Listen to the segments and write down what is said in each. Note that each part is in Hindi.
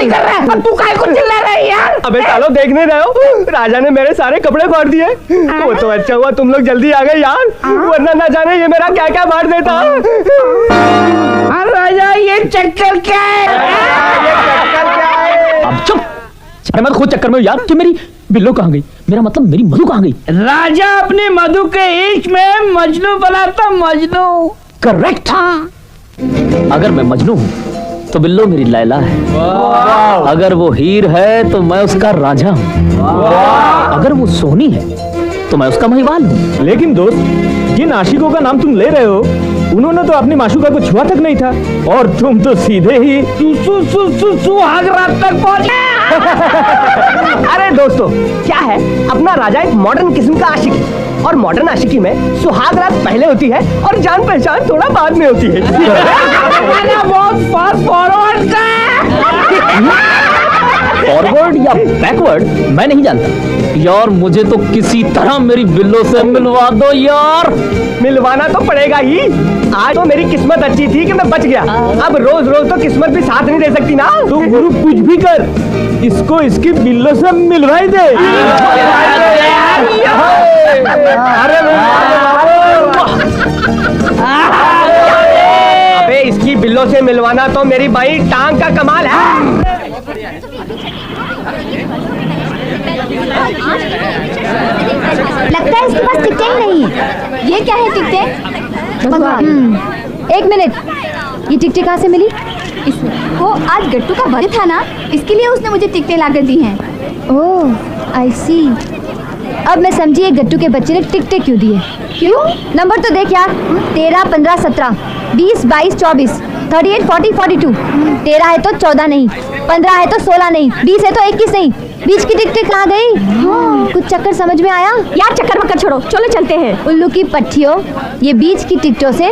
नहीं कर रहा है? तू काहे को चिल्ला रहा है यार? अबे सालो देख नहीं रहे हो, राजा ने मेरे सारे कपड़े फाड़ दिए। वो तो अच्छा हुआ तुम लोग जल्दी आ गए यार, वरना ना जाने ये मेरा क्या क्या फाड़ देता। राजा ये चक्कर क्या है? अब चुप, मैं खुद चक्कर में यार कि मेरी बिल्लो कहाँ गई, मेरा मतलब मेरी मधु कहाँ गई। राजा अपने मधु के इश्क में मजनू बना था, मजनू। करेक्ट। अगर मैं मजनू हूँ तो बिल्लो मेरी लैला है, अगर वो हीर है तो मैं उसका राजा हूँ, अगर वो सोनी है तो मैं उसका महिवाल हूँ। लेकिन दोस्त, जिन आशिकों का नाम तुम ले रहे हो उन्होंने तो अपनी माशूका को छुआ तक नहीं था, और तुम तो सीधे ही सुहाग रात तक पहुंचे। अरे दोस्तों, क्या है, अपना राजा एक मॉडर्न किस्म का आशिक है, और मॉडर्न आशिकी में सुहाग रात पहले होती है और जान पहचान थोड़ा बाद में होती है। बहुत फास्ट फॉरवर्ड का फॉरवर्ड या बैकवर्ड मैं नहीं जानता यार, मुझे तो किसी तरह मेरी बिल्लो से मिलवा दो यार। मिलवाना तो पड़ेगा ही, आज तो मेरी किस्मत अच्छी थी कि मैं बच गया, अब रोज रोज तो किस्मत भी साथ नहीं दे सकती ना। तू गुरु कुछ भी कर, इसको इसकी बिल्लो से मिलवाई दे। अबे इसकी बिल्लो से मिलवाना तो मेरी बाई टांग का कमाल है। लगता है इसके पास टिकटें नहीं है। ये क्या है टिकटें? एक मिनट, ये टिकटें कहाँ से मिली? वो आज गट्टू का बर्थडे था ना, इसके लिए उसने मुझे टिकटें लाकर दी हैं। ओह आई सी, अब मैं समझी ये गट्टू के बच्चे ने टिकटें क्यों दिए। क्यों? नंबर तो देख यार, 13, 15, 17, 20, 22, 24, 38, 40, 42। 13 है तो 14 नहीं, 15 है तो 16 नहीं, 20 है तो 21 नहीं, बीच की टिकटें कहाँ गई? कुछ चक्कर समझ में आया? यार चक्कर मक्कर छोड़ो, चलो चलते हैं। उल्लू की पट्टियों, ये बीच की टिकटों से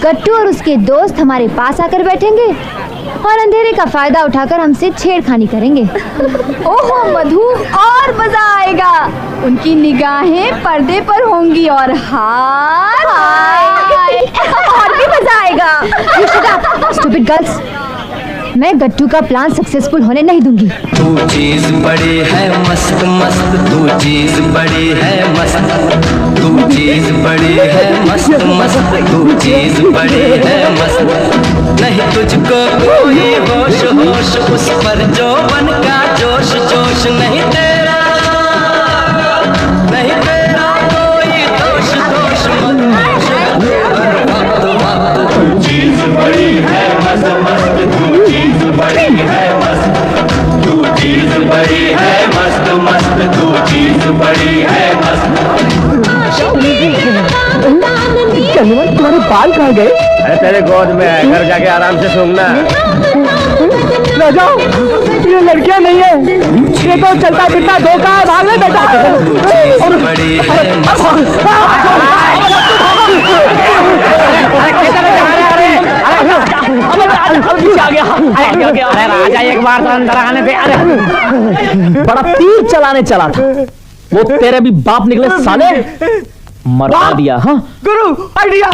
गट्टू और उसके दोस्त हमारे पास आकर बैठेंगे और अंधेरे का फायदा उठाकर हमसे छेड़खानी करेंगे। ओहो मधु, और मजा आएगा। उनकी निगाहें पर्दे पर होंगी और हाय और भी मजा आएगा। You shut up, stupid girls। मैं गट्टू का प्लान सक्सेसफुल होने नहीं दूंगी। तू चीज बड़ी है मस्त मस्त, तू चीज बड़ी है मस्त, तू चीज बड़ी है मस्त मस्त, तू चीज बड़ी है मस्त। नहीं तुझको कोई होश होश, उस पर जो बन का जोश जोश, नहीं तेरा कोई दोष दोष मत। तू चीज बड़ी है मस्त मस्त, तू चीज बड़ी है मस्त, तू चीज बड़ी है मस्त मस्त, तू चीज बड़ी है मस्त। तुम्हारे बाल कहाँ गए? अरे तेरे गोद में है, घर जाके आराम से सूंघना। राजा, ये लड़कियां नहीं है, ये तो चलता फिरता धोखा है, भाग ले बेटा। बड़ी है मस्त। अरे राजा एक बार तो अंदर आने दे। अरे बड़ा तीर चलाने चला था, वो तेरे भी बाप निकले साले, मरवा दिया। हाँ गुरु, आइडिया।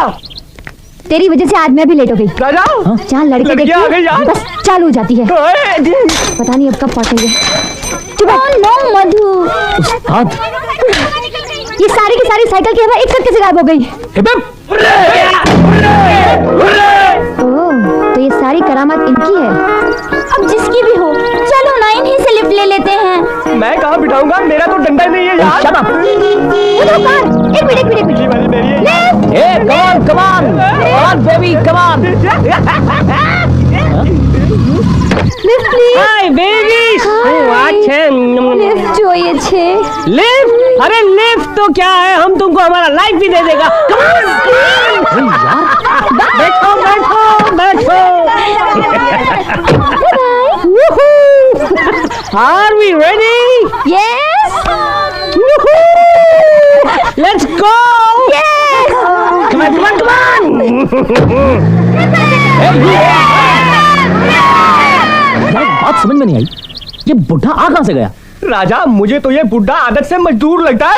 तेरी वजह से आज मैं भी लेट हो गई। राजा, चाल लड़के लड़कियां आ गई यार। बस चालू हो जाती है, पता नहीं अब कब पहुंचेंगे। नो मधु, उस्ताद ये सारी की सारी साइकिल की हवा एक साथ कैसे गायब हो गई? ओह, तो ये सारी करामात इनकी है। अब जिसकी भी हो, चलो ना इन्हीं से लिफ्ट ले लेते हैं। मैं कहाँ बिठाऊंगा, मेरा तो डंडा नहीं है यार। Shut up। एक मिनट। मेरी है। come on baby, come on। Lift please. Hi babies, lift चाहिए छे। लिफ्ट? अरे लिफ्ट तो क्या है, हम तुमको हमारा लाइफ भी दे देगा। बैठो बैठो बैठो। Are we ready? Yes. Let's go. Yes. Come on. बात समझ में नहीं आई, ये बुढ़ा आ कहां से गया? राजा, मुझे तो ये बुढ़ा आदत से मजदूर लगता है।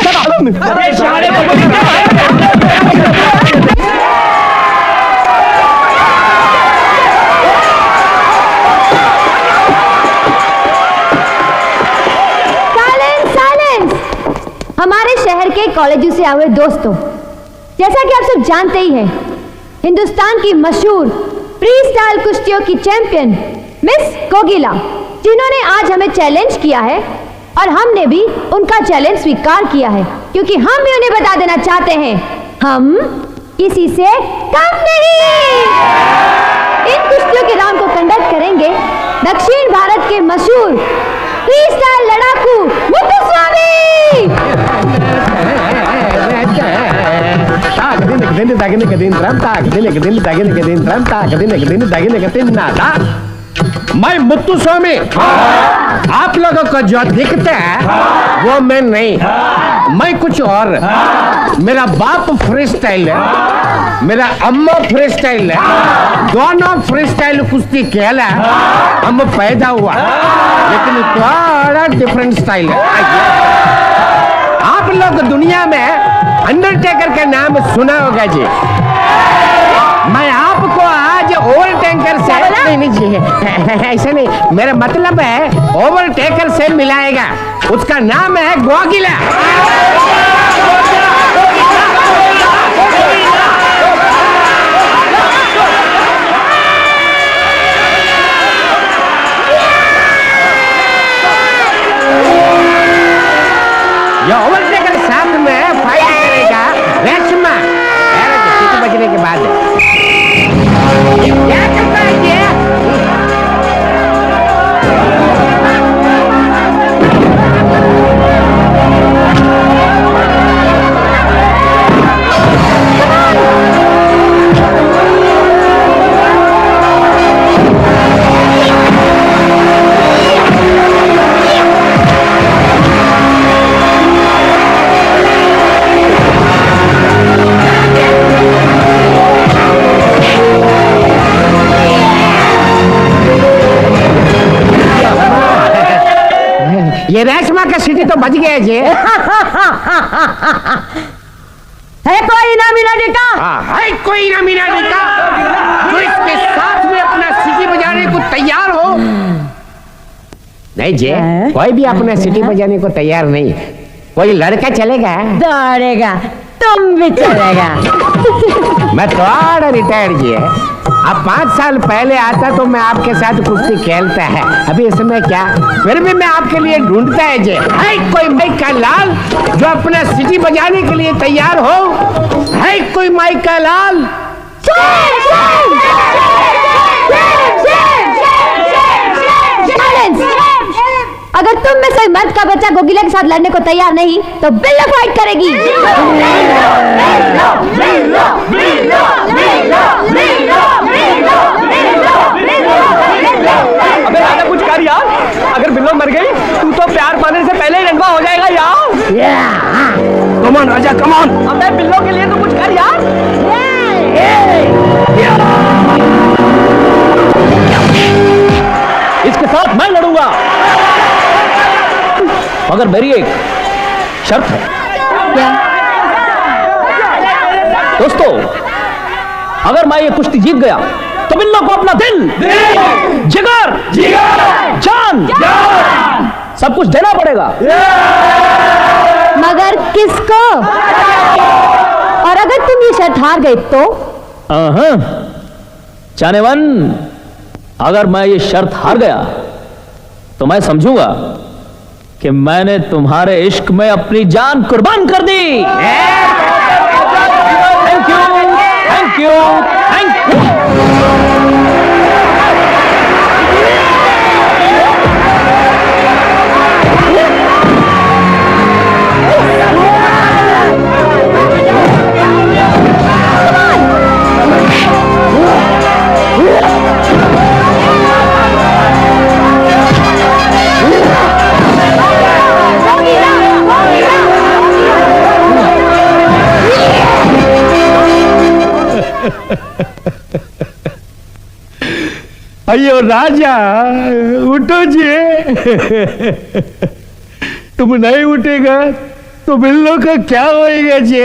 के कॉलेजों से आए हुए दोस्तों, जैसा कि आप सब जानते ही हैं, हिंदुस्तान की मशहूर फ्री स्टाइल कुश्तियों की चैंपियन मिस कोकिला, जिन्होंने आज हमें चैलेंज किया है और हमने भी उनका चैलेंज स्वीकार किया है, क्योंकि हम भी उन्हें बता देना चाहते हैं, हम किसी से कम नहीं। इन कुश्तियों के राउंड को कंडक्ट करेंगे दक्षिण भारत के मशहूर फ्री स्टाइल लड़ाकू मुत्तुस्वामी। मैं मुत्तुस्वामी, आप लोगों को जो दिखता है वो मैं नहीं, मैं कुछ और। मेरा बाप फ्री स्टाइल है, मेरा अम्मा फ्री स्टाइल है, दोनों फ्री स्टाइल कुश्ती खेला हम पैदा हुआ, लेकिन थोड़ा डिफरेंट स्टाइल है। आप लोग दुनिया में अंडरटेकर का नाम सुना होगा जी। मैं आपको आज ओवर टैंकर से नहीं जी, ऐसा नहीं, मेरा मतलब है ओवर टैंकर से मिलाएगा, उसका नाम है गोगिला। ये ओवर टैंकर साथ में फाइट करेगा रेशमा, सीटी बजने के बाद क्या करता है ये? ये रेशमा का सीटी तो बच गया जी। है कोई ना मीनाडी का? है कोई ना मीनाडी का जो इसके साथ में अपना सीटी बजाने को तैयार हो? नहीं जी, कोई भी अपना सीटी बजाने को तैयार नहीं। कोई लड़का चलेगा? दौड़ेगा, तुम भी चलेगा। मैं थोड़ा रिटायर्ड जी है, अब 5 साल पहले आता तो मैं आपके साथ कुश्ती खेलता है, अभी इसमें क्या, फिर भी मैं आपके लिए ढूंढता है जी। है कोई माइक का लाल जो अपना सीटी बजाने के लिए तैयार हो? है कोई माइक का लाल? अगर तुम में से मर्द का बच्चा गोगिला के साथ लड़ने को तैयार नहीं तो बिल्लो फाइट करेगी। अबे राजा कुछ कर यार, अगर बिल्लो मर गई तू तो प्यार पाने से पहले ही रंगवा हो जाएगा यार। कमान राजा कमान। अबे बिल्लो के लिए तो कुछ कर यार। इसके साथ मैं लड़ूंगा, मगर मेरी एक शर्त है। क्या? दोस्तों, अगर मैं ये कुश्ती जीत गया तो बिल्लो को अपना दिल, जिगर, जान सब कुछ देना पड़ेगा। मगर किसको? और अगर तुम ये शर्त हार गए तो? जानेवन, अगर मैं ये शर्त हार गया तो मैं समझूंगा कि मैंने तुम्हारे इश्क में अपनी जान कुर्बान कर दी। Thank you, thank you, thank you. अयो राजा उठो जी। तुम नहीं उठेगा तो बिल्लो का क्या होएगा जी?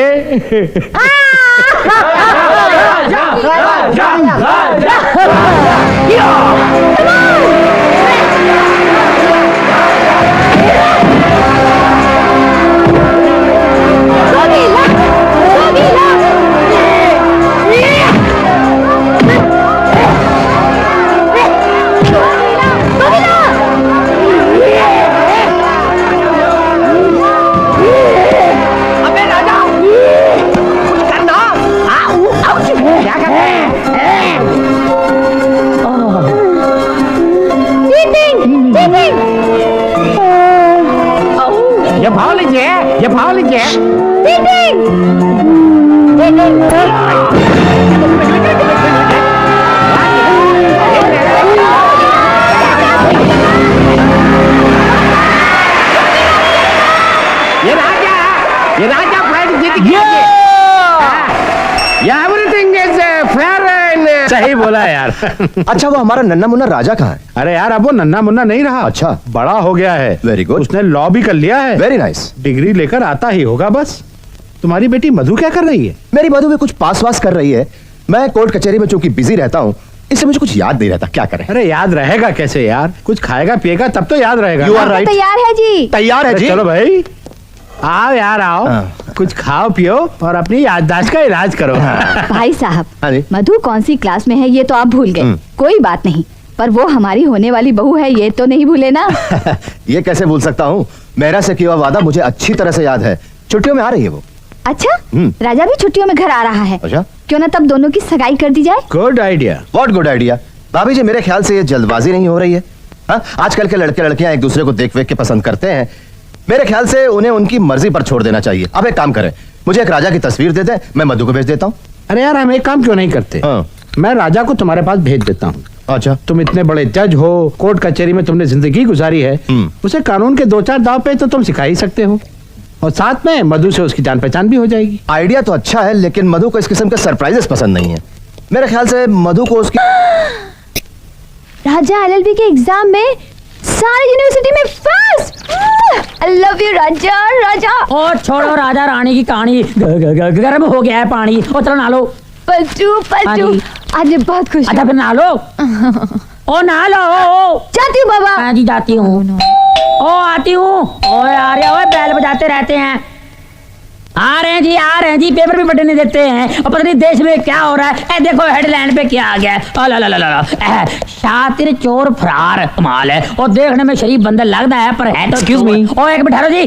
ये भाव लीजिए, ये भाव लीजिए। ये राजा फाइट जीत गया। एवरीथिंग इज फेयर एंड सही बोला यार। अच्छा, वो हमारा नन्ना मुन्ना राजा कहाँ है? अरे यार, अब वो नन्ना मुन्ना नहीं रहा। अच्छा। बड़ा हो गया है। Very good. उसने लॉ भी कर लिया है। Very nice. डिग्री लेकर आता ही होगा बस। तुम्हारी बेटी मधु क्या कर रही है? मेरी मधु भी कुछ पास वास कर रही है। मैं कोर्ट कचहरी में चूंकि बिजी रहता हूँ, इससे मुझे कुछ याद नहीं रहता। क्या करें? अरे याद रहेगा कैसे यार? कुछ खाएगा पिएगा तब तो याद रहेगा। You are right. तैयार है जी। तैयार है अरे जी। चलो भाई, आओ यार आओ। कुछ खाओ पियो और अपनी याददाश्त का इलाज करो। भाई साहब, हाँ जी। मधु कौन सी क्लास में है ये तो आप भूल गए। कोई बात नहीं, पर वो हमारी होने वाली बहू है ये तो नहीं भूले ना। ये कैसे भूल सकता हूँ? मेरा से किया हुआ वादा मुझे अच्छी तरह से याद है। छुट्टियों में आ रही है वो। अच्छा, राजा भी छुट्टियों में घर आ रहा है। अच्छा। क्यों ना तब दोनों की सगाई कर दी जाए। Good idea. What good idea. भाभी जी, मेरे ख्याल से ये जल्दबाजी नहीं हो रही है। हाँ? आजकल के लड़के लड़कियां एक दूसरे को देख वेख के पसंद करते हैं। मेरे ख्याल से उन्हें उनकी मर्जी पर छोड़ देना चाहिए। अब एक काम करें, मुझे एक राजा की तस्वीर दे दें, मैं मधु को भेज देता हूँ। अरे यार, हम एक काम क्यों नहीं करते? मैं राजा को तुम्हारे पास भेज देता हूँ। अच्छा। तुम इतने बड़े जज हो, कोर्ट कचहरी में तुमने जिंदगी गुजारी है, उसे कानून के 2-4 दाव पे तो तुम सिखा ही सकते हो। और साथ में मधु से उसकी जान पहचान भी हो जाएगी। आइडिया तो अच्छा है, लेकिन मधु को इस किस्म के सरप्राइजेस पसंद नहीं है। मेरे ख्याल से मधु को उसकी राजा एलएलबी के एग्जाम में सारी यूनिवर्सिटी में फर्स्ट। आई लव यू राजा। राजा ओ छोड़ो राजा रानी की कहानी, गर्म हो गया है पानी। ओ चलो नहा लो। पलटू हाँ पलटू, जी। आज मैं बहुत खुश अच्छा हूँ। फिर नहा लो। ओ नहा लो। जाती हूँ बाबा। हाँ जी जाती हूँ। ओ आती हूँ। ओ यार ओए बैल बजाते रहते हैं। आ रहे हैं जी, आ रहे हैं जी। पेपर भी बटने देते हैं और पता नहीं देश में क्या हो रहा है। ए देखो हेडलाइन पे क्या आ गया है। ओ ला ला ला ला, शातिर चोर फरार। कमाल है। और देखने में शरीफ बंदर लगता है पर है तो Excuse me. ओ एक मिनट ठहरो जी।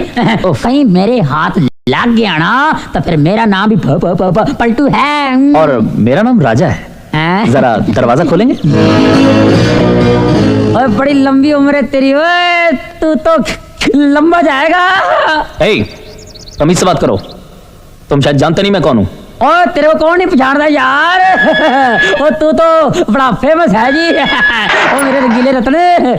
कहीं मेरे हाथ लग गया ना तो फिर मेरा नाम भी पलटू है। और मेरा नाम राजा है। हैं? जरा दरवाजा खोलेंगे? ओए बड़ी लंबी उम्र है तेरी। ओए तू तो लंबा जाएगा। ए, तमीज से बात करो। तुम शायद जानते नहीं मैं कौन हूँ। ओ तेरे को कौन नहीं पहचानता यार। ओ तू तो बड़ा फेमस है जी। ओ मेरे रंगीले रत्न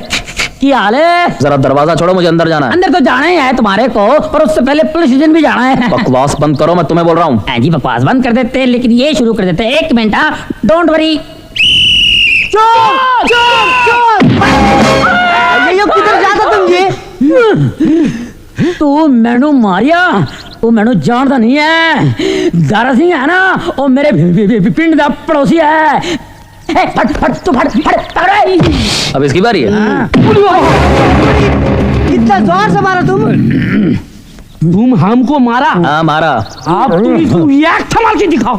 की हाल है। जरा दरवाजा छोड़ो, मुझे अंदर जाना है। अंदर तो जाना ही है तुम्हारे को, पर उससे पहले पुलिस स्टेशन भी जाना है। बकवास बंद करो, मैं तुम्हें बोल रहा हूँ। हाँ जी बकवास बंद कर देते हैं, लेकिन ये शुरू कर देते हैं। एक मिनट, डोंट वरी। चोर चोर चोर। किधर जाता तुम ये? तू मैनू मारिया, तू मैनू जानता नहीं है। दारा सिंह है ना, वो मेरे पिंड का पड़ोसी है। फट फट तू फट फट पकड़। अब इसकी बारी है। कितना जोर से मारा तुम हमको मारा। हाँ मारा। आप तुम इसको एक मार के दिखाओ।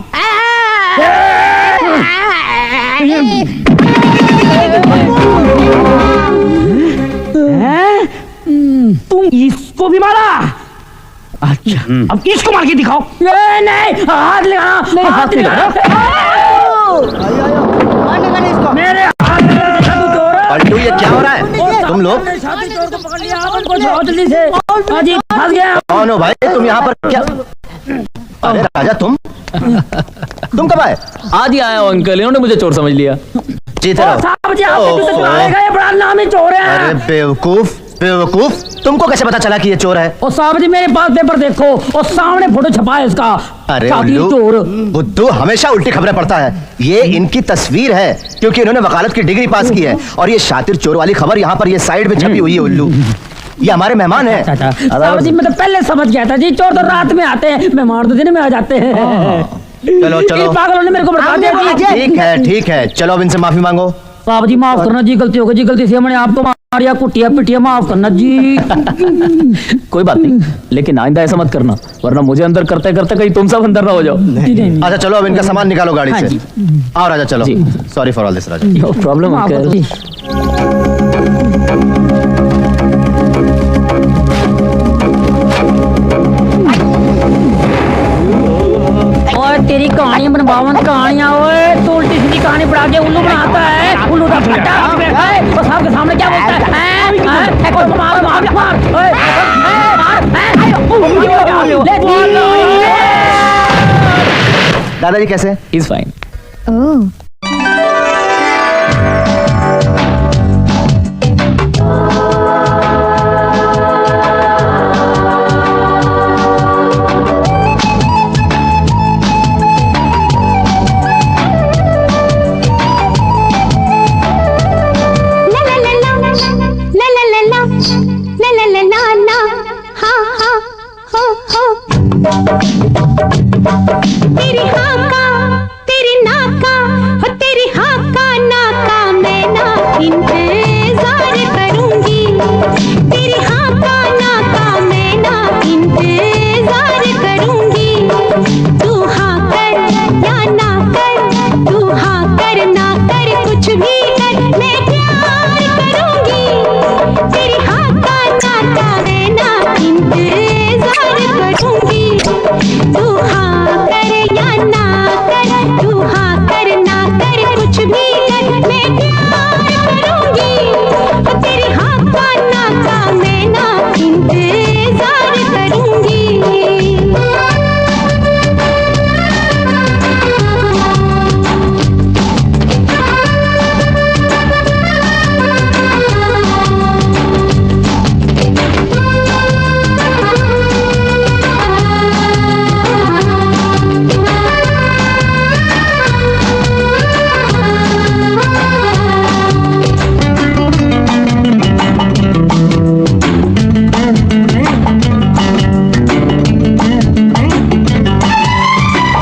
तुम इसको भी मारा? अच्छा, अब इसको मार के दिखाओ। नहीं हाथ लगाना, नहीं हाथ लगाना। मेरे हाथ पलटू, ये क्या हो रहा है? तुम लोग चोर को पकड़ लिया, बहुत जल्दी से। हाँ जी फंस गया। कौन हो भाई? तुम यहाँ पर क्या? अरे राजा, तुम कब आए? आज ही आया हूँ अंकल, इन्होंने मुझे चोर समझ लिया। जीते रहो। साहब जी आपके पीछे चलाएगा, ये बड़ा नामी चोर है। अरे बेवकूफ बेवकूफ, तुमको कैसे पता चला कि ये चोर है? और साहब जी मेरे पास पेपर देखो और सामने फोटो छपा है इसका। अरे शातिर उल्लू, चोर। बुद्धू हमेशा उल्टी खबरें पढ़ता है। ये इनकी तस्वीर है क्योंकि इन्होंने वकालत की डिग्री पास की है, और ये शातिर चोर वाली खबर यहाँ पर ये साइड में छपी हुई है। उल्लू, ये हमारे मेहमान हैं। अच्छा साहब जी मैं तो पहले समझ गया था जी, चोर तो रात में आते हैं, मेहमान तो दिन में आ जाते हैं। चलो चलो, इन पागलों ने मेरे को बता दिया जी। ठीक है, चलो अब इनसे माफी मांगो। साहब जी माफ करना जी, गलती हो गई जी, गलती से मैंने आपको मारिया, कुटिया पिटिया, माफ करना जी। कोई बात नहीं, लेकिन आइंदा ऐसा मत करना, वरना मुझे अंदर करते करते कहीं तुम सब अंदर ना हो जाओ। अच्छा चलो, अब इनका सामान निकालो गाड़ी से। आओ राजा, चलो। Sorry for all this Raja. No problem uncle. तेरी कहानी बनवावन कहानियां, ओए तू उल्टी सीधी कहानी पढ़ा के उल्लू बनाता है। उल्लू का फटा साहब के सामने क्या बोलता है? दादाजी कैसे हैं? Is fine. ओह, तेरी हाँ का तेरी ना का हो तेरी हाँ का ना का मैं ना इंतजार करूंगी। तेरी हाँ का ना का मैं ना इंतजार करूंगी। तू हाँ कर या ना कर, तू हाँ कर ना कर कुछ भी कर, मैं प्यार करूंगी। तेरी हाँ का ना का मैं ना इंतजार करूंगी। तू हाँ कर या ना कर, तू हाँ कर ना कर कुछ भी कर, मैं प्यार करूंगी। तेरी हाँ का ना का मैं ना इंतजार करूंगी।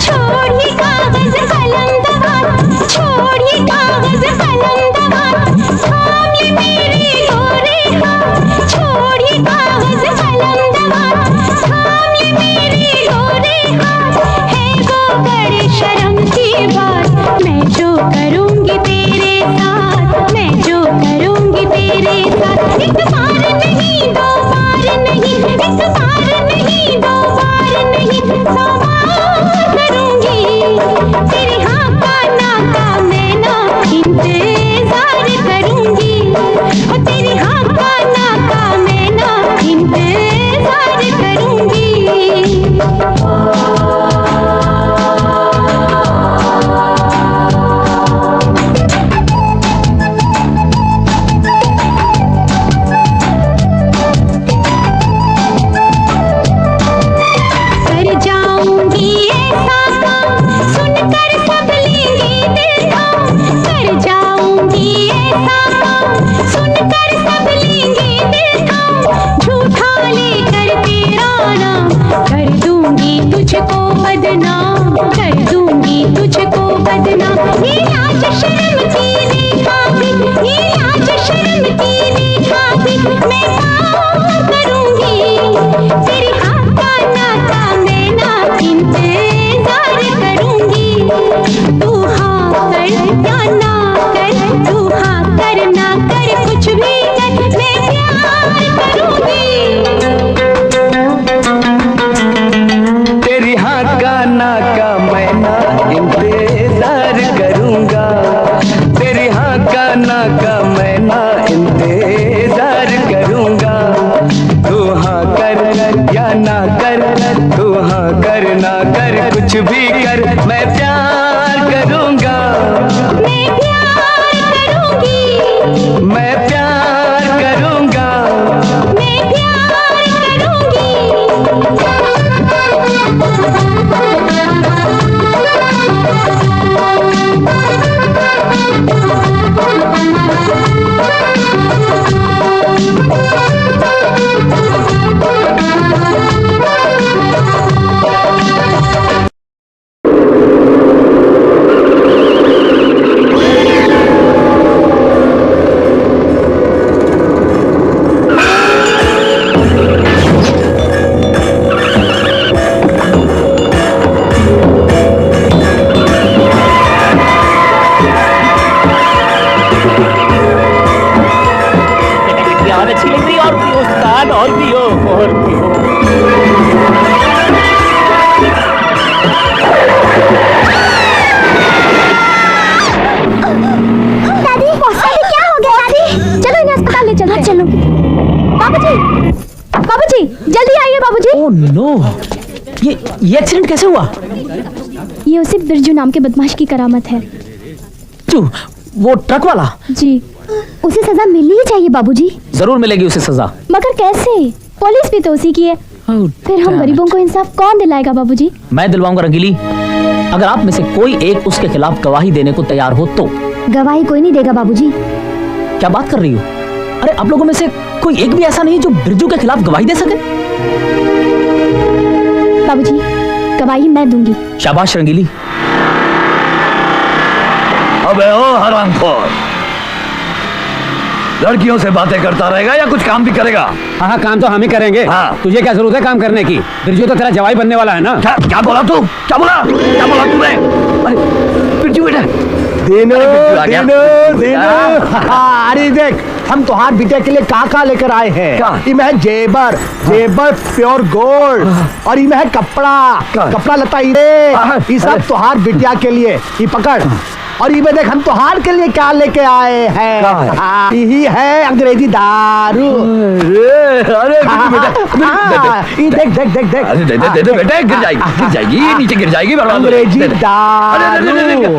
छोड़िए कागज कलम दवात, छोड़िए कागज कलम दवात, थाम ले मेरे गोरे हाथ। छोड़िए कागज कलम दवात, थाम ले मेरे गोरे हाथ। है वो बड़े शर्म की बात, मैं जो करूंगी तेरे साथ, मैं जो करूंगी तेरे साथ। एक बार नहीं दो बार नहीं, एक बार नहीं दो बार नहीं, 100 बार करूंगी। तेरी हाँ का ना का मैं ना इंतजार करूंगी। और तेरी हाँ का ना का मैं ना इंतजार करूंगी। कर जाऊंगी ऐसा काम सुनकर सब लेंगे दिल थाम। कर जाऊंगी ऐसा काम सुनकर सब लेंगे दिल थाम। झूठा लेकर तेरा नाम कर दूंगी तुझको बदनाम, कर दूंगी तुझको बदनाम। ये लाज शर्म की रेखा भी, ये लाज शर्म की रेखा भी मैं पार करूंगी। तेरी हाँ का ना का मैं ना इंतजार करूंगी। तू हाँ कर या ना कर, तू हाँ कर ना कर कुछ भी कर, मैं प्यार करूंगी। तेरी हाँ का ना का मैं ना इंतजार करूंगा। तेरी हाँ का ना का मैं ना इंतजार करूंगा। तू हाँ कर या ना कर, तू हाँ कर ना कर कुछ भी कर, मैं प्यार करूंगा। मैं प्यार करूंगी, मैं प्यार करूंगा। मैं प्यार करूंगी। बाबूजी, जल्दी आइए बाबूजी। ओह नो, ये एक्सीडेंट कैसे हुआ? ये उसी बिरजू नाम के बदमाश की करामत है। क्यों? वो ट्रक वाला? जी, उसे सजा मिलनी ही चाहिए बाबूजी। जरूर मिलेगी उसे सजा। मगर कैसे? पुलिस भी तो उसी की है। फिर हम गरीबों को इंसाफ कौन दिलाएगा बाबूजी? मैं दिलवाऊंगा रंगीली। अगर आप में से कोई एक उसके खिलाफ गवाही देने को तैयार हो तो। गवाही कोई नहीं देगा बाबूजी। क्या बात कर रही हो? अरे आप लोगों में से कोई एक भी ऐसा नहीं जो बिरजू के खिलाफ गवाही दे सके? बाबूजी, गवाही मैं दूंगी। शाबाश रंगीली। अबे ओ हरामखोर, लड़कियों से बातें करता रहेगा या कुछ काम भी करेगा? हाँ, काम तो हम ही करेंगे। हाँ। तुझे क्या जरूरत है काम करने की? बिरजू तो तेरा जवाई बनने वाला है ना। क्या बोला तू? क्या बोला तूने? अरे बिरजू बेटा, अरे देख, हम तोहार बिटिया के लिए का लेकर आए हैं। इमे है जेबर प्योर गोल्ड, और इमे है कपड़ा लता ये सब तोहार बिटिया के लिए। ये पकड़, और ये देख हम तोहार के लिए क्या लेके आए हैं। यही है अंग्रेजी दारू। अरे देख दे बेटे, गिर जाएगी नीचे गिर जाएगी। अंग्रेजी दारू।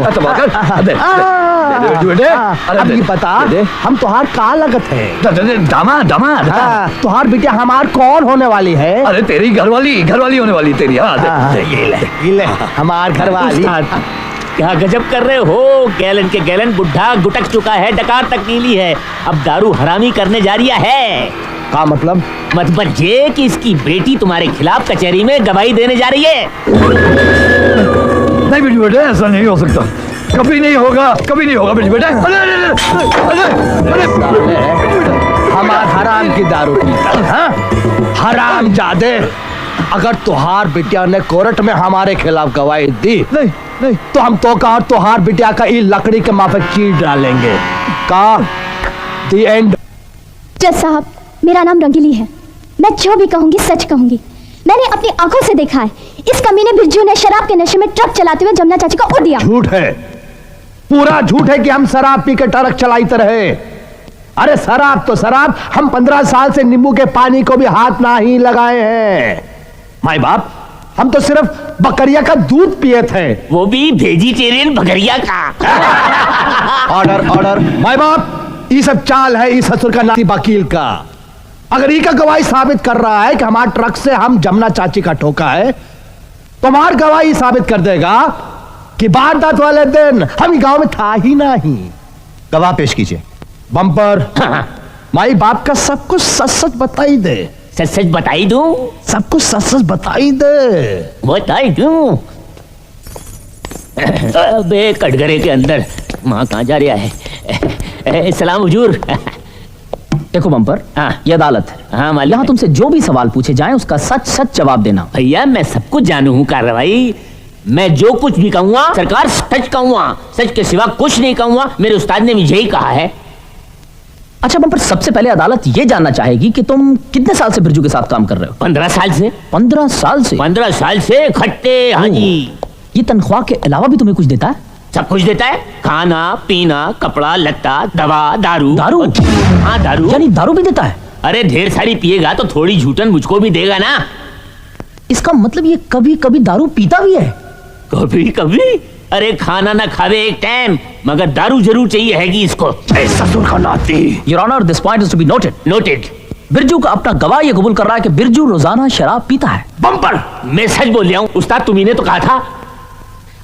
अब ये बता, हम तोहार का लगत है? दामाद। तोहार बिटिया हमार कौन होने वाली है? अरे तेरी घरवाली होने वाली तेरी। ये ले हमार घरवाली। क्या गजब कर रहे हो? गैलन के गैलन बुढ़ा गुटक चुका है, डकार तक नीली है, अब दारू हरामी करने जा रही है। का मतलब? मतलब ये कि इसकी बेटी तुम्हारे खिलाफ कचहरी में गवाही देने जा रही है। नहीं बेटे, ऐसा नहीं हो सकता, कभी नहीं होगा बेटे। हमार हराम की दारू पीता, हराम जादे। अगर तुहार बिटिया ने कोर्ट में हमारे खिलाफ गवाही दी नहीं तो हम तो का और तुहार बिटिया का ये लकड़ी के माफक चीर डालेंगे। का द एंड। जज साहब, मेरा नाम रंगीली है। मैं जो भी कहूंगी सच कहूंगी। मैंने अपनी आंखों से देखा है, इस कमीने बिरजू ने शराब के नशे में ट्रक चलाते हुए जमुना चाची को उड़ दिया। झूठ है, पूरा झूठ है कि हम शराब पी के ट्रक चलाते रहे। अरे शराब तो शराब, हम 15 साल से नींबू के पानी को भी हाथ ना ही लगाए हैं। माई बाप, हम तो सिर्फ बकरिया का दूध पिए थे, वो भी वेजिटेरियन बकरिया का। ऑर्डर। माई बाप, ये सब चाल है इस ससुर का नाती वकील का। अगर ये का गवाही साबित कर रहा है कि हमारे ट्रक से हम जमुना चाची का ठोका है, तो हमार गवाही साबित कर देगा कि वारदात वाले दिन हम गांव में था ही नहीं। गवाह पेश कीजिए। बम्पर। माई बाप का सब कुछ सच बताई दे। सच बताई दूं? सब कुछ सच बताई दे। बताई दूं? अबे कटघरे के अंदर माँ कहाँ जा रहा है? सलाम हुजूर। देखो बम्पर, ये अदालत है। हाँ मालिक। यहाँ तुमसे जो भी सवाल पूछे जाएं उसका सच जवाब देना। भैया मैं सब कुछ जानू हूँ कार्रवाई। मैं जो कुछ भी कहूँगा सरकार सच कहूँगा, सच के सिवा कुछ नहीं कहूँगा। मेरे उस्ताद ने मुझे ही कहा है। अच्छा बम्पर, सबसे पहले अदालत ये जानना चाहेगी कि तुम कितने साल से बिरजू के साथ काम कर रहे हो? 15 साल से। 15 साल से? 15 साल से खट्टे। हाँ जी। ये तनख्वाह के अलावा भी तुम्हें कुछ देता है? सब कुछ देता है, खाना पीना, कपड़ा लत्ता, दवा, दारू। हाँ दारू। यानी दारू भी देता है? अरे ढेर सारी पिएगा तो थोड़ी झूठन मुझको भी देगा ना। इसका मतलब ये कभी कभी दारू पीता भी है? कभी कभी। अरे खाना ना खावे एक टाइम, मगर दारू जरूर चाहिए हैगी इसको। ससुर का नाती। Your honour, this point is to be noted. Noted. Birju का अपना गवाह ये कबूल कर रहा है कि बिरजू रोजाना शराब पीता है। बम्पर, मैं सच बोल रहा हूँ उस्ताद, तुम्ही ने तो कहा था।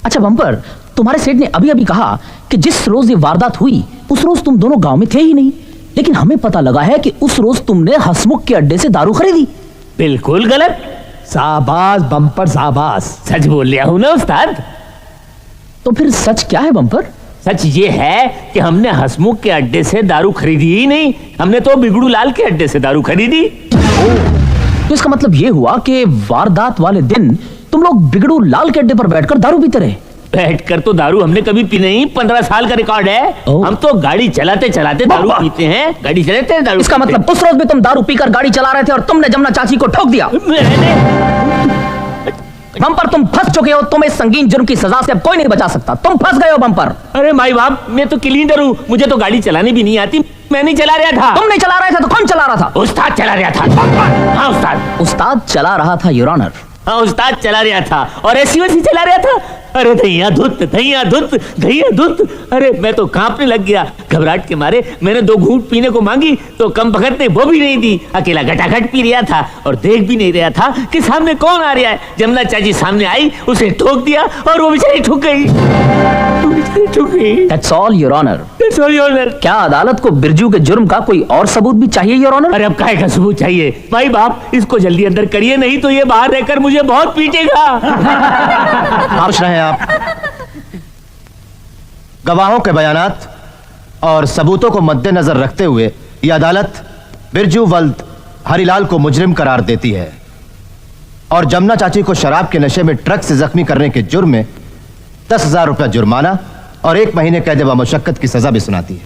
अच्छा बम्पर, तुम्हारे सेठ ने अभी अभी कहा कि जिस रोज ये वारदात हुई उस रोज तुम दोनों गांव में थे ही नहीं, लेकिन हमें पता लगा है कि उस रोज तुमने हसमुख के अड्डे से दारू खरीदी। बिल्कुल गलत। शाबाश बम्पर, शाबाश। सच बोल रहा हूँ ना उस्ताद। तो फिर सच क्या है बम्पर? सच ये है कि हमने हसमुख के अड्डे से दारू खरीदी ही नहीं, हमने तो बिगड़ू लाल के अड्डे से दारू खरीदी। तो इसका मतलब ये हुआ कि वारदात वाले दिन तुम लोग बिगड़ू लाल के अड्डे पर बैठकर दारू पीते रहे? बैठकर तो दारू हमने कभी पी नहीं, 15 साल का रिकॉर्ड है। हम तो गाड़ी चलाते चलाते दारू पीते हैं, गाड़ी चलाते दारू। इसका मतलब उस रोज भी तुम दारू पीकर गाड़ी चला रहे थे और तुमने जमुना चाची को ठोक दिया। बम्पर, तुम फंस चुके हो। तुम इस संगीन जुर्म की सजा से अब कोई नहीं बचा सकता। तुम फंस गए हो बम्पर। अरे माई बाप, मैं तो क्लीनर हूँ, मुझे तो गाड़ी चलानी भी नहीं आती। मैं नहीं चला रहा था। तुम नहीं चला रहे थे तो कौन चला रहा था? उस्ताद चला रहा था। हाँ उस्ताद। उस्ताद चला रहा था योर ऑनर। हाँ उस्ताद चला रहा था और ऐसी वैसी चला रहा था। अरे धैया धुत धैया धुत धैया धुत, अरे मैं तो कांपने लग गया। घबराहट के मारे मैंने 2 घूंट पीने को मांगी तो कम भगत ने वो भी नहीं दी। अकेला घटाघट पी रहा था और देख भी नहीं रहा था कि सामने कौन आ रहा है। जमुना चाची सामने आई, उसे ठोक दिया और वो बेचारी ठुक गई। That's all, Your Honor. That's all, Your Honor. क्या अदालत को बिरजू के जुर्म का कोई और सबूत भी चाहिए, Your Honor? अरे अब काहे का सबूत चाहिए भाई बाप, इसको जल्दी अंदर करिए, नहीं तो ये बाहर रहकर मुझे बहुत पीटेगा। पूछ रहे हैं आप गवाहों के बयानात और सबूतों को मद्देनजर रखते हुए यह अदालत बिरजू वल्द हरिलाल को मुजरिम करार देती है और जमुना चाची को शराब के नशे में ट्रक से जख्मी करने के जुर्म में 10,000 रुपया जुर्माना और 1 महीने कैद व मुशक्कत की सजा भी सुनाती है।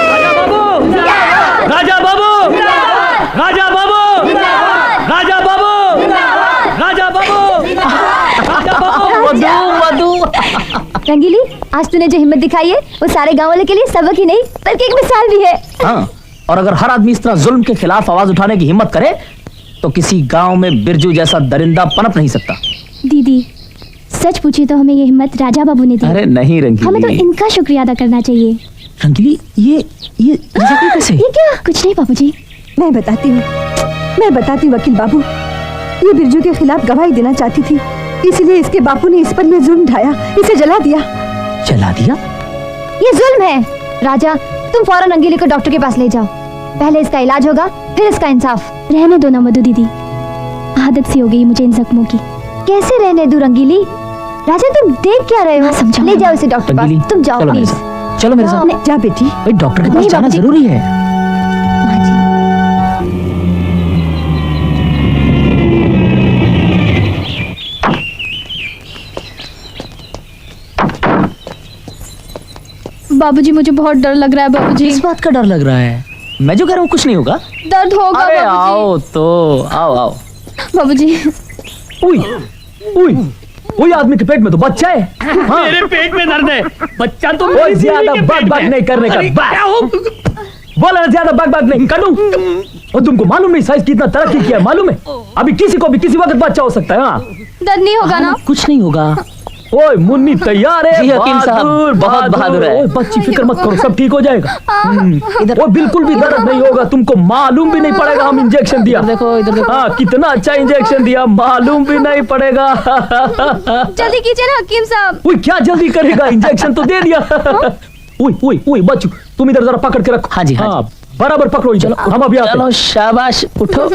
राजा बाबू, राजा बाबू, राजा बाबू, राजा बाबू, राजा बाबू, वधू वधू। रंगीली, आज तूने जो हिम्मत दिखाई है वो सारे गांव वाले के लिए सबक ही नहीं बल्कि एक मिसाल भी है। हाँ, और अगर हर आदमी इस तरह जुल्म के खिलाफ आवाज उठाने की हिम्मत करे तो किसी गांव में बिरजू जैसा दरिंदा पनप नहीं सकता। दीदी, सच पूछी तो हमें ये हिम्मत राजा बाबू ने दी। अरे नहीं रंगीली, हमें तो इनका शुक्रिया अदा करना चाहिए। रंगीली, ये कैसे? ये क्या? कुछ नहीं बाबूजी। मैं बताती हूँ वकील बाबू। ये बिरजू के खिलाफ गवाही देना चाहती थी, इसलिए इसके बापू ने इस पर यह जुल्म ढाया, इसे जला दिया। जला दिया? ये जुल्म है। राजा, तुम फौरन रंगीली को डॉक्टर के पास ले जाओ। पहले इसका इलाज होगा, फिर इसका इंसाफ। रहने दो ना मधु दीदी, आदत सी हो गई मुझे इन जख्मों की। कैसे रहने दूं रंगीली? राजा, तुम देख क्या रहे हो? समझाओ। ले जाओ इसे डॉक्टर पास। तुम जाओ प्लीज। चलो मेरे साथ। जा बेटी। भाई डॉक्टर के पास जाना जरूरी है। बाबूजी, मुझे बहुत डर लग रहा है बाबूजी। किस बात का डर लग रहा है? मैं जो कह रहा हूँ कुछ नहीं होगा। दर्द होगा अरे बाबूजी। आओ तो, आओ बाबूजी। उई आदमी के पेट में तो बच्चा है। हाँ। मेरे पेट में दर्द है, बच्चा तो कोई ज्यादा बक नहीं करने का। बोला ज्यादा बक नहीं करूं। और तुमको मालूम नहीं साइंस कितना तरक्की किया है, मालूम है? अभी किसी को भी किसी वक्त बच्चा हो सकता है। हाँ, दर्द नहीं होगा ना? कुछ नहीं होगा। ओए मुन्नी तैयार है? जी हकीम साहब, बहुत बहादुर है। बच्ची फिक्र मत करो, सब ठीक हो जाएगा। वो बिल्कुल भी दर्द नहीं होगा, तुमको मालूम भी नहीं पड़ेगा। हम इंजेक्शन दिया, देखो इधर देखो। हाँ कितना अच्छा इंजेक्शन दिया, मालूम भी नहीं पड़ेगा। जल्दी कीजिए ना हकीम साहब। वो क्या जल्दी करेगा, इंजेक्शन तो दे दिया। ओए बच्चू, तुम इधर जरा पकड़ के रखो। हाँ जी, हाँ बराबर पकड़ो। चलो हम अभी आते हैं। चलो शाबाश, उठो।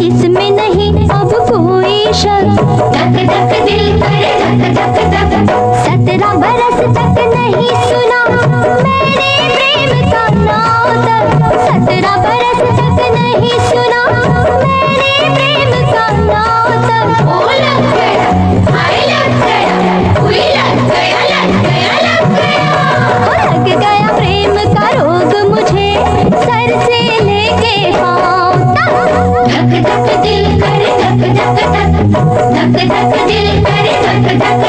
इसमें नहीं अब कोई शक, धक धक दिल करे धक धक धक। 17 बरस तक नहीं सुना मैंने प्रेम का नाम तक। 17 बरस तक नहीं सुना मैंने प्रेम का नाम तक। ओ लग गया, हाय लग गया, हुई लग गया, लग गया, लग गया। ओ लग गया प्रेम का रोग मुझे सर से लेके पाँव तक। धक धक दिल करे धक धक धक, धक धक दिल करे धक धक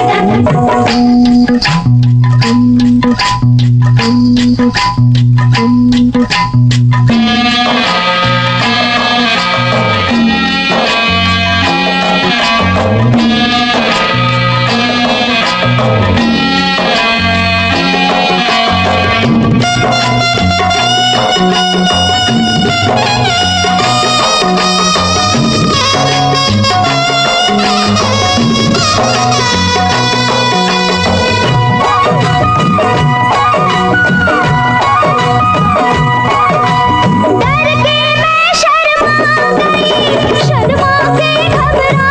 शर्मा के घबरा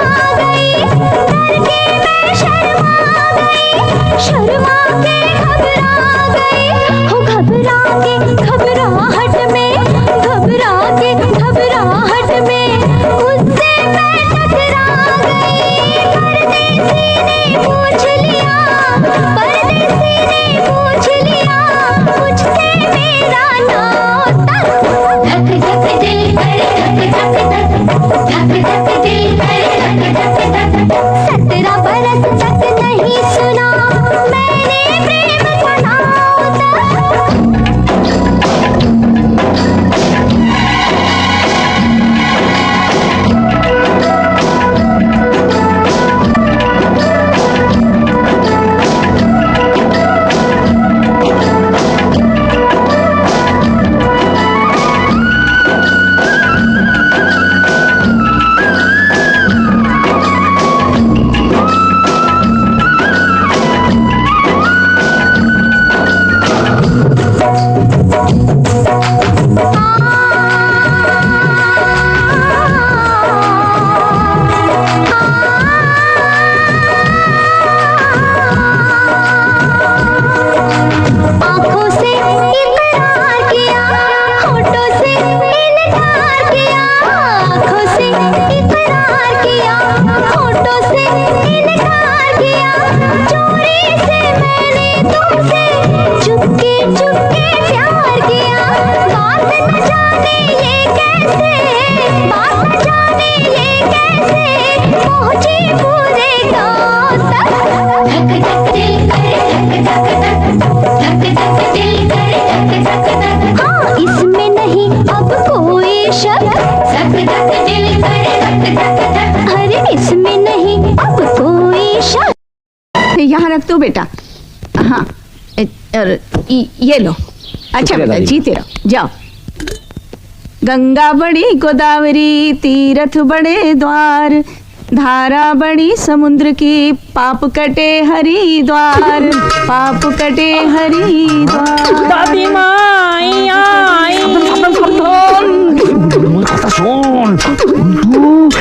ये कैसे, बात न जाने ये कैसे पहुंची पूरे गांव तक। धक धक दिल करे धक धक धक, धक धक दिल करे धक धक धक। हाँ इसमें नहीं अब कोई शक, धक धक दिल करे धक धक धक। अरे इसमें नहीं अब कोई शक। यहाँ रख दो बेटा। हाँ और ये लो। अच्छा बेटा जीते रहो, जाओ। गंगा बड़ी गोदावरी तीरथ बड़े द्वार, धारा बड़ी समुद्र की पाप कटे हरिद्वार, पाप कटे हरिद्वार। दादी माई आई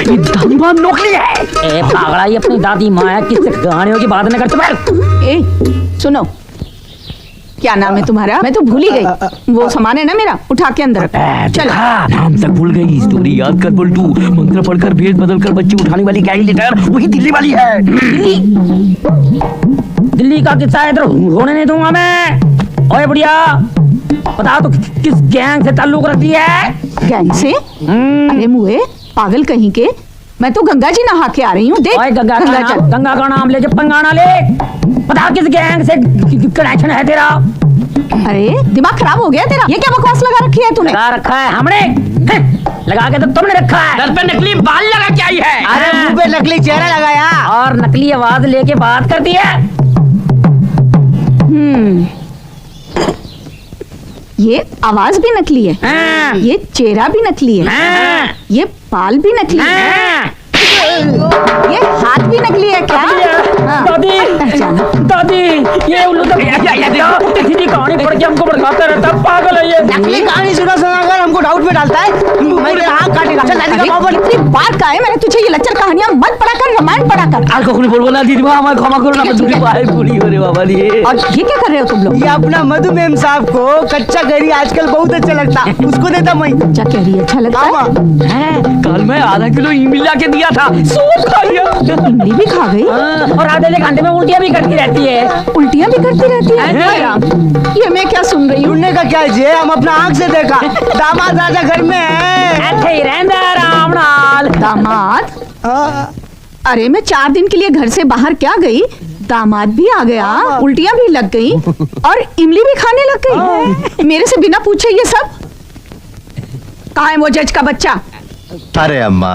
ये दादी माँ नौकरी है। ए पागला, ये अपनी दादी माँ है, किससे गानियों की बात न करते बैठ। ए सुनो, क्या नाम है तुम्हारा? मैं तो भूल ही गई। वो सामान है ना मेरा, उठा के अंदर चलो। नाम तक भूल गई, स्टोरी याद कर पलटू। मंत्र पढ़कर भेद बदल कर बच्चे उठाने वाली गैंग लीडर वही दिल्ली वाली है। दिल्ली का किस्सा इधर होने नहीं दूंगा मैं। ओए बुढ़िया, बता तो किस गैंग से ताल्लुक रखती है? गैंग से? अरे मुए पागल कहीं के, मैं तो गंगा जी नहा के आ रही हूँ। देख गंगा का नाम ले, जब पंगाना ले। बता किस गैंग से कनेक्शन है तेरा? अरे दिमाग खराब हो गया तेरा? ये क्या बकवास लगा रखी है तूने? लगा रखा है हमने, लगा के तो तुमने रखा है। सर पे नकली बाल लगा के आई है। अरे मुंह पे नकली चेहरा लगाया और नकली आवाज लेके बात करती है। ये आवाज भी नकली है, ये चेहरा भी नकली है, ये बाल भी नकली है, ये हाथ भी नकली है क्या? दादी दादी, ये उल्लू तो सीधी कहानी पढ़ के हमको भड़काता रहता है, पागल है ये। नकली कहानी सुना हमको डाउट में डालता है। मैंने आँख काटेगा। इतनी बार कहा है मैंने तुझे ये लच्चर कहानियां मत पढ़ा कर, रामायण पढ़ा कर। आज को बोल बोला दीदी हमारे क्षमा करो ना, दूरी बाहर पूरी हो रे बाबा ये। और ये क्या कर रहे हो तुम लोग? ये अपना मधु मेम साहब को कच्चा कैरी आजकल बहुत अच्छा लगता, उसको देता मैं। कच्चा कैरी अच्छा लगता है? कल मैं आधा किलो इमली ला के दिया था, सब खा लिया। इमली भी खा गई और आधे घंटे में उल्टियां भी करती रहती है। उल्टियां भी करती रहती है? ये मैं क्या सुन रही हूँ? सुनने का क्या है, हम अपना आँख से देखा। दामाद राजा घर में है, ऐसे ही रहना आराम नाल। दामाद? अरे मैं 4 दिन के लिए घर से बाहर क्या गई, दामाद भी आ गया, उल्टियां भी लग गई और इमली भी खाने लग गई। मेरे से बिना पूछे ये सब? कहाँ है वो जज का बच्चा? अरे अम्मा,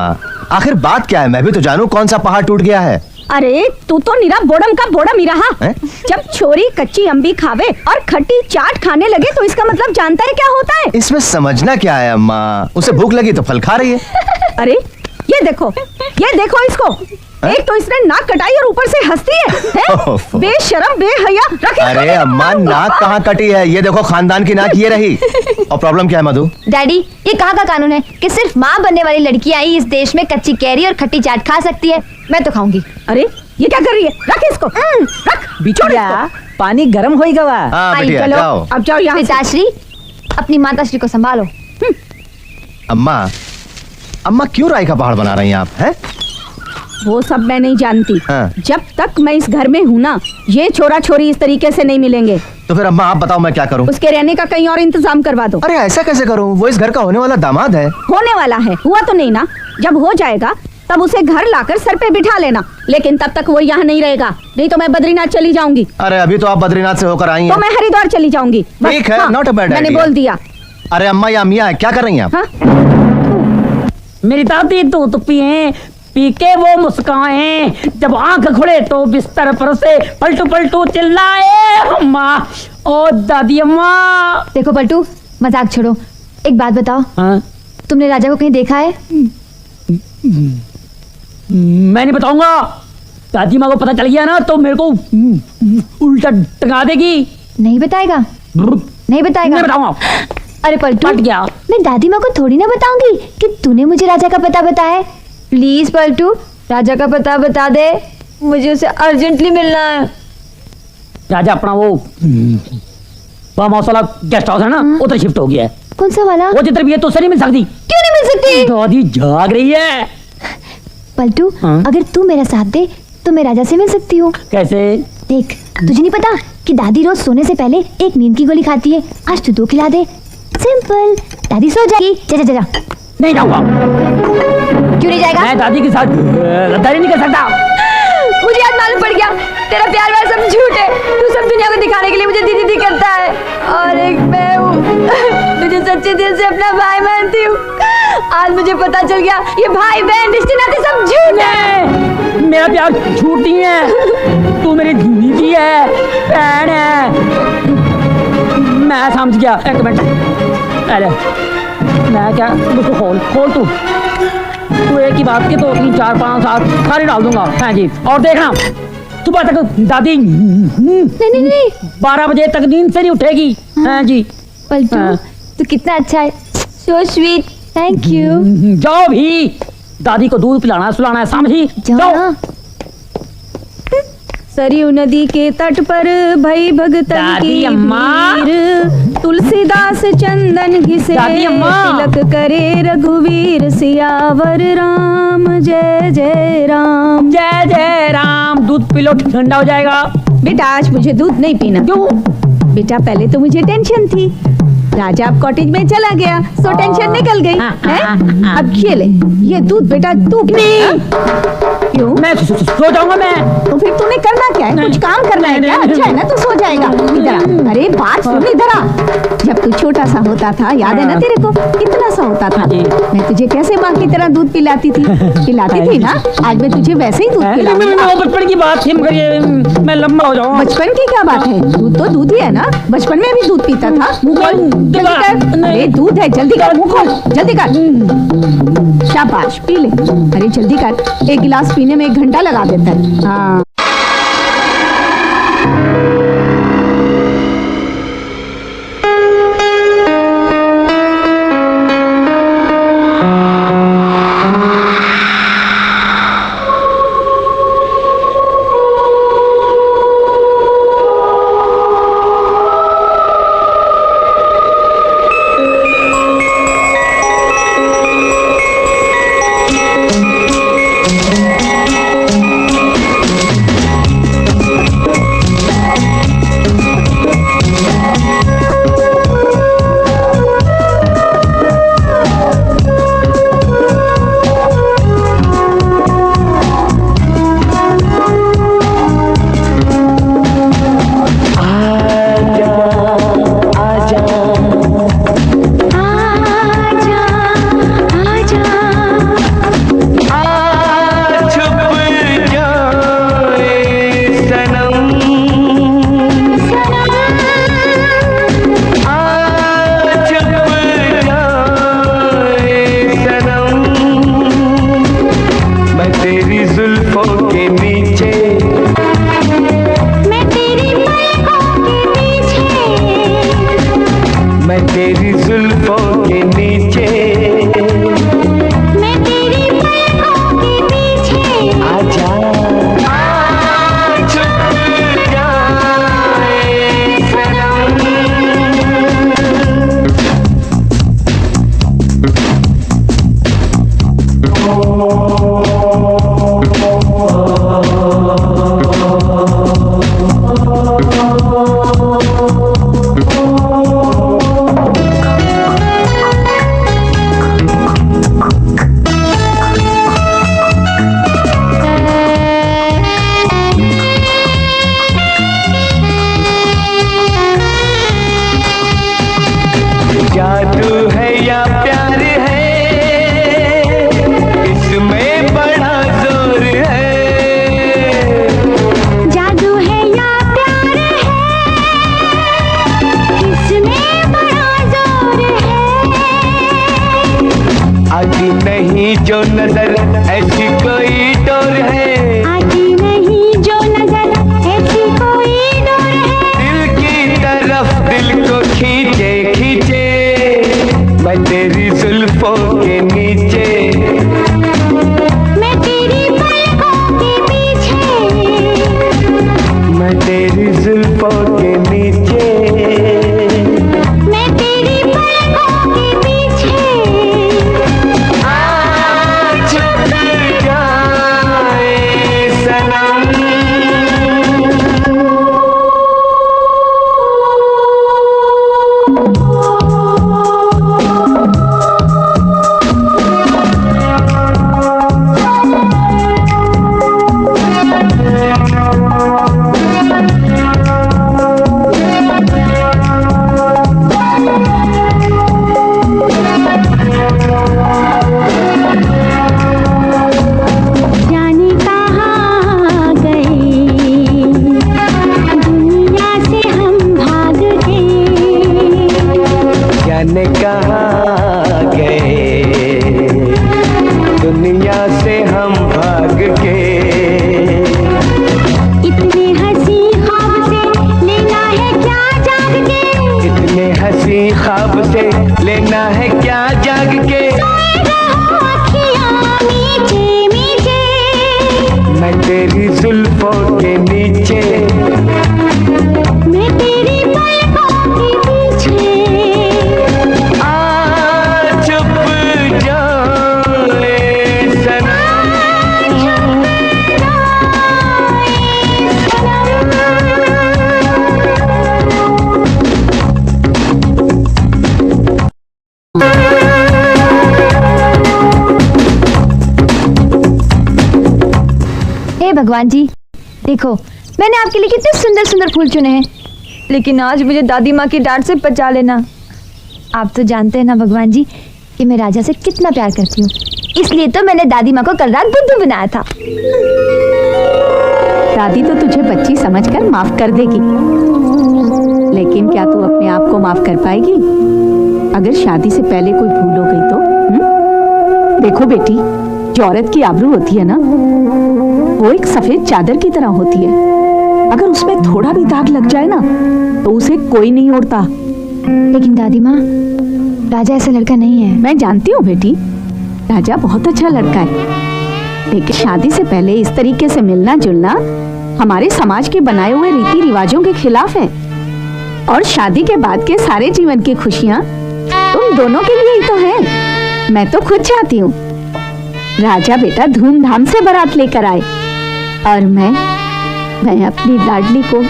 आखिर बात क्या है? मैं भी तो जानूं कौन सा पहाड़ टूट गया है। अरे तू तो निरा बोडम का बोडम ही रहा। जब छोरी कच्ची अम्बी खावे और खट्टी चाट खाने लगे तो इसका मतलब जानता है क्या होता है? इसमें समझना क्या है अम्मा, उसे भूख लगी तो फल खा रही है। अरे ये देखो इसको, एक तो इसने नाक कटाई और ऊपर से हंसती है? बेशरम बेहया। अरे अम्मा, नाक कहाँ कटी है? ये देखो खानदान की नाक ये रही। और प्रॉब्लम क्या है मधु? डैडी ये कहाँ का कानून है कि सिर्फ माँ बनने वाली लड़कियां ही इस देश में कच्ची कैरी और खट्टी चाट खा सकती है? मैं तो खाऊंगी। अरे ये क्या कर रही है? रख इसको, रख। बिटिया पानी गर्म होएगा वा। हाँ बिटिया जाओ। अब जाओ यहाँ। पिताश्री अपनी माताश्री को संभालो। अम्मा क्यों राई का पहाड़ बना रही हैं आप? हैं? वो सब मैं नहीं जानती। हाँ। जब तक मैं इस घर में हूँ ना, ये छोरा छोरी इस तरीके से नहीं मिलेंगे। तो फिर अम्मा आप बताओ मैं क्या करूं? उसके रहने का कहीं और इंतजाम करवा दो। अरे ऐसा कैसे करूं? वो इस घर का होने वाला दामाद है। होने वाला है, हुआ तो नहीं ना। जब हो जाएगा तब उसे घर लाकर सर पे बिठा लेना, लेकिन तब तक वो यहाँ नहीं रहेगा। नहीं तो मैं बद्रीनाथ चली जाऊंगी। अरे अभी तो आप बद्रीनाथ से होकर आई हैं। तो मैं हरिद्वार चली जाऊंगी। ठीक है, नॉट अ बैड मैंने बोल दिया। अरे अम्मा या मियाँ क्या कर रही हैं आप? मेरी दादी दूध पिए, पी के वो मुस्काए, जब आंख खुले तो बिस्तर पर से पलटू पलटू चिल्लाए अम्मा, ओ दादी अम्मा। देखो पलटू, मजाक छोड़ो, एक बात बताओ। हाँ? तुमने राजा को कहीं देखा है? मैं नहीं बताऊंगा। दादी माँ को पता चल गया ना तो मेरे को उल्टा टंगा देगी। नहीं बताएगा? नहीं बताएगा? नहीं बताऊंगा। अरे पलटू, पट गया। मैं दादी माँ को थोड़ी ना बताऊंगी कि तूने मुझे राजा का पता बताया। प्लीज पलटू, राजा का पता बता दे, मुझे उसे अर्जेंटली मिलना है। राजा अपना वो फार्म हाउस वाला गेस्ट हाउस है ना, उधर शिफ्ट हो गया है। कौन सा वाला? वो जिधर भी है तो उससे नहीं मिल सकती। क्यों नहीं मिल सकती? दादी जाग रही है। पलटू, अगर तू मेरा साथ दे तो मैं राजा से मिल सकती हूँ। कैसे? देख, तुझे नहीं पता कि दादी रोज सोने से पहले एक नींद की गोली खाती है? आज तू 2 खिला दे। सिंपल। दादी सो जाएगी। जा जा जा। नहीं जाऊंगा। क्यों नहीं जाएगा? मैं दादी के साथ गद्दारी नहीं कर सकता। मुझे आज मालूम पड़ गया तेरा प्यार व्यार सब झूठ है। तू सब दुनिया को दिखाने के लिए मुझे दीदी दी करता है और एक मैं हूँ मुझे सच्चे दिल से अपना भाई मानती हूँ। आज मुझे पता चल गया ये भाई बहन रिश्ते नाते सब झूठ है। मेरा प्यार झूठ नहीं है। तू मेरी दीदी है, बहन है। मैं समझ गया। एक मिनट अरे मैं क्या मुझको खोल तू एक ही बात के 2 3 4 5 7 सारे डाल दूंगा। हाँ जी। और देखना सुबह तक दादी नहीं 12 बजे तक नींद से नहीं उठेगी। हाँ जी। पलटू तू कितना अच्छा है। So sweet. Thank you. जाओ भी दादी को दूध पिलाना सुलाना है समझी। जाओ। सरयू नदी के तट पर भई भगतन की भीड़, तुलसीदास चंदन घिसे तिलक करे रघुवीर, सियावर राम जय जय राम। जय जय राम। दूध पी लो ठंडा हो जाएगा। बेटा आज मुझे दूध नहीं पीना। क्यों? बेटा पहले तो मुझे टेंशन थी, राजा अब कॉटेज में चला गया सो टेंशन निकल गई। अब खेले ये दूध बेटा तू क्यों? मैं सो जाऊंगा मैं। तो फिर तूने करना क्या है? कुछ काम करना है क्या? अच्छा है ना तो सो जाएगा। इधर अरे बात सुन इधर आ। जब तू छोटा सा होता था याद है ना तेरे को कितना सा होता था? मैं तुझे कैसे माँ की तरह दूध पिलाती थी थी ना। आज मैं तुझे वैसे ही दूध पिलाऊंगी। बचपन की बात थी मगर ये मैं लंबा हो जाऊँ। बचपन की क्या बात है? दूध तो दूध ही है ना। बचपन में भी दूध पीता था। मुंह खोल जल्दी कर। अरे दूध है जल्दी कर। मुंह खोल जल्दी कर। शाबाश पी ले। अरे जल्दी कर। एक गिलास पीने में 1 घंटा लगा देता है। हाँ जो नजर ऐसी कोई डोर है, आती नहीं जो नजर ऐसी कोई डोर है, दिल की तरफ दिल को खींचे खींचे, मैं तेरी जुल्फों के नीचे, मैं तेरी पलकों के पीछे, मैं तेरी जुल्फों के नीचे, भगवान जी, देखो मैंने आपके लिए कितने सुंदर सुंदर फूल चुने हैं, लेकिन आज मुझे दादी माँ की डांट से बचा लेना। आप तो जानते हैं ना भगवान जी कि मैं राजा से कितना प्यार करती हूँ, इसलिए तो मैंने दादी माँ को कल रात बुद्धू बनाया था। दादी तो तुझे बच्ची समझकर माफ कर देगी, लेकिन क्या तू अपने आप को माफ कर पाएगी अगर शादी से पहले कोई भूल हो गई तो? देखो बेटी, जो औरत की आबरू होती है ना, वो एक सफेद चादर की तरह होती है। अगर उसमें थोड़ा भी दाग लग जाए ना तो उसे कोई नहीं ओढ़ता। लेकिन दादी माँ, राजा ऐसा लड़का नहीं है। मैं जानती हूँ बेटी, राजा बहुत अच्छा लड़का है, लेकिन शादी से पहले इस तरीके से मिलना जुलना हमारे समाज के बनाए हुए रीति रिवाजों के खिलाफ है। और शादी के बाद के सारे जीवन की खुशियाँ तुम दोनों के लिए ही तो है। मैं तो खुद चाहती हूँ राजा बेटा धूमधाम से बारात लेकर आए और मैं अपनी लाडली को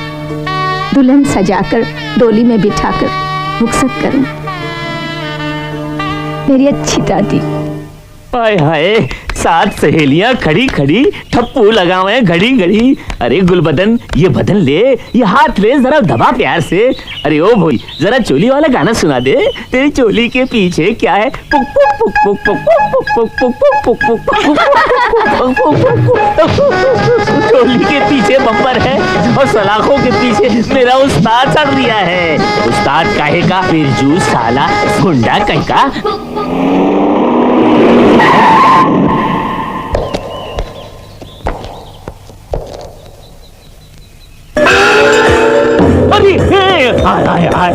दुल्हन सजाकर डोली में बिठाकर रुखसत करूं। मेरी अच्छी दादी। हाय हाय, 7 सहेलियां खड़ी खड़ी ठप्पू लगावे घड़ी घड़ी। अरे गुलबदन, ये बदन ले, ये हाथ ले, जरा दबा प्यार से। अरे ओ भाई, जरा चोली वाला गाना सुना दे। तेरी चोली के पीछे क्या है? पुक पुक पुक पुक पुक पुक पुक पुक पुक पुक। चोली के पीछे बम्पर है और सलाखों के पीछे मेरा उस्ताद चढ़ दिया है। उस्ताद काहे का? बिरजू साला गुंडा कहीं का।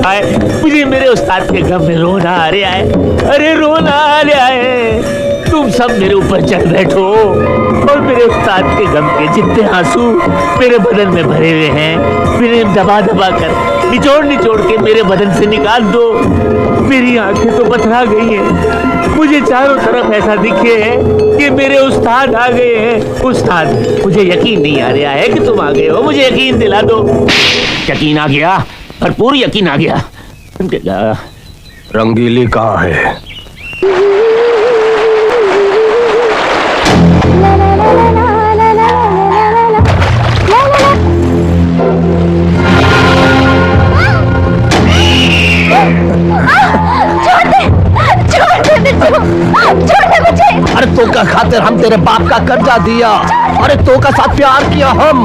हाय, मुझे मेरे उस्ताद के गम में रोना आ रहा है। अरे रोना आ रहा है। तुम सब मेरे ऊपर चढ़ बैठो और मेरे उस्ताद के गम के जितने आंसू मेरे बदन में भरे हुए हैं, मेरे दबा दबा कर निचोड़ निचोड़ के मेरे बदन से निकाल दो। मेरी आंखें तो बथरा गई हैं। मुझे चारों तरफ ऐसा दिखे है कि मेरे उस्ताद आ गए हैं। उस्ताद, मुझे यकीन नहीं आ रहा है कि तुम आ गए हो। मुझे यकीन दिला दो। यकीन आ गया, भरपूर यकीन आ गया। रंगीली कहाँ है? अरे तो का खातिर हम तेरे बाप का कर्जा दिया, अरे तो का साथ प्यार किया, हम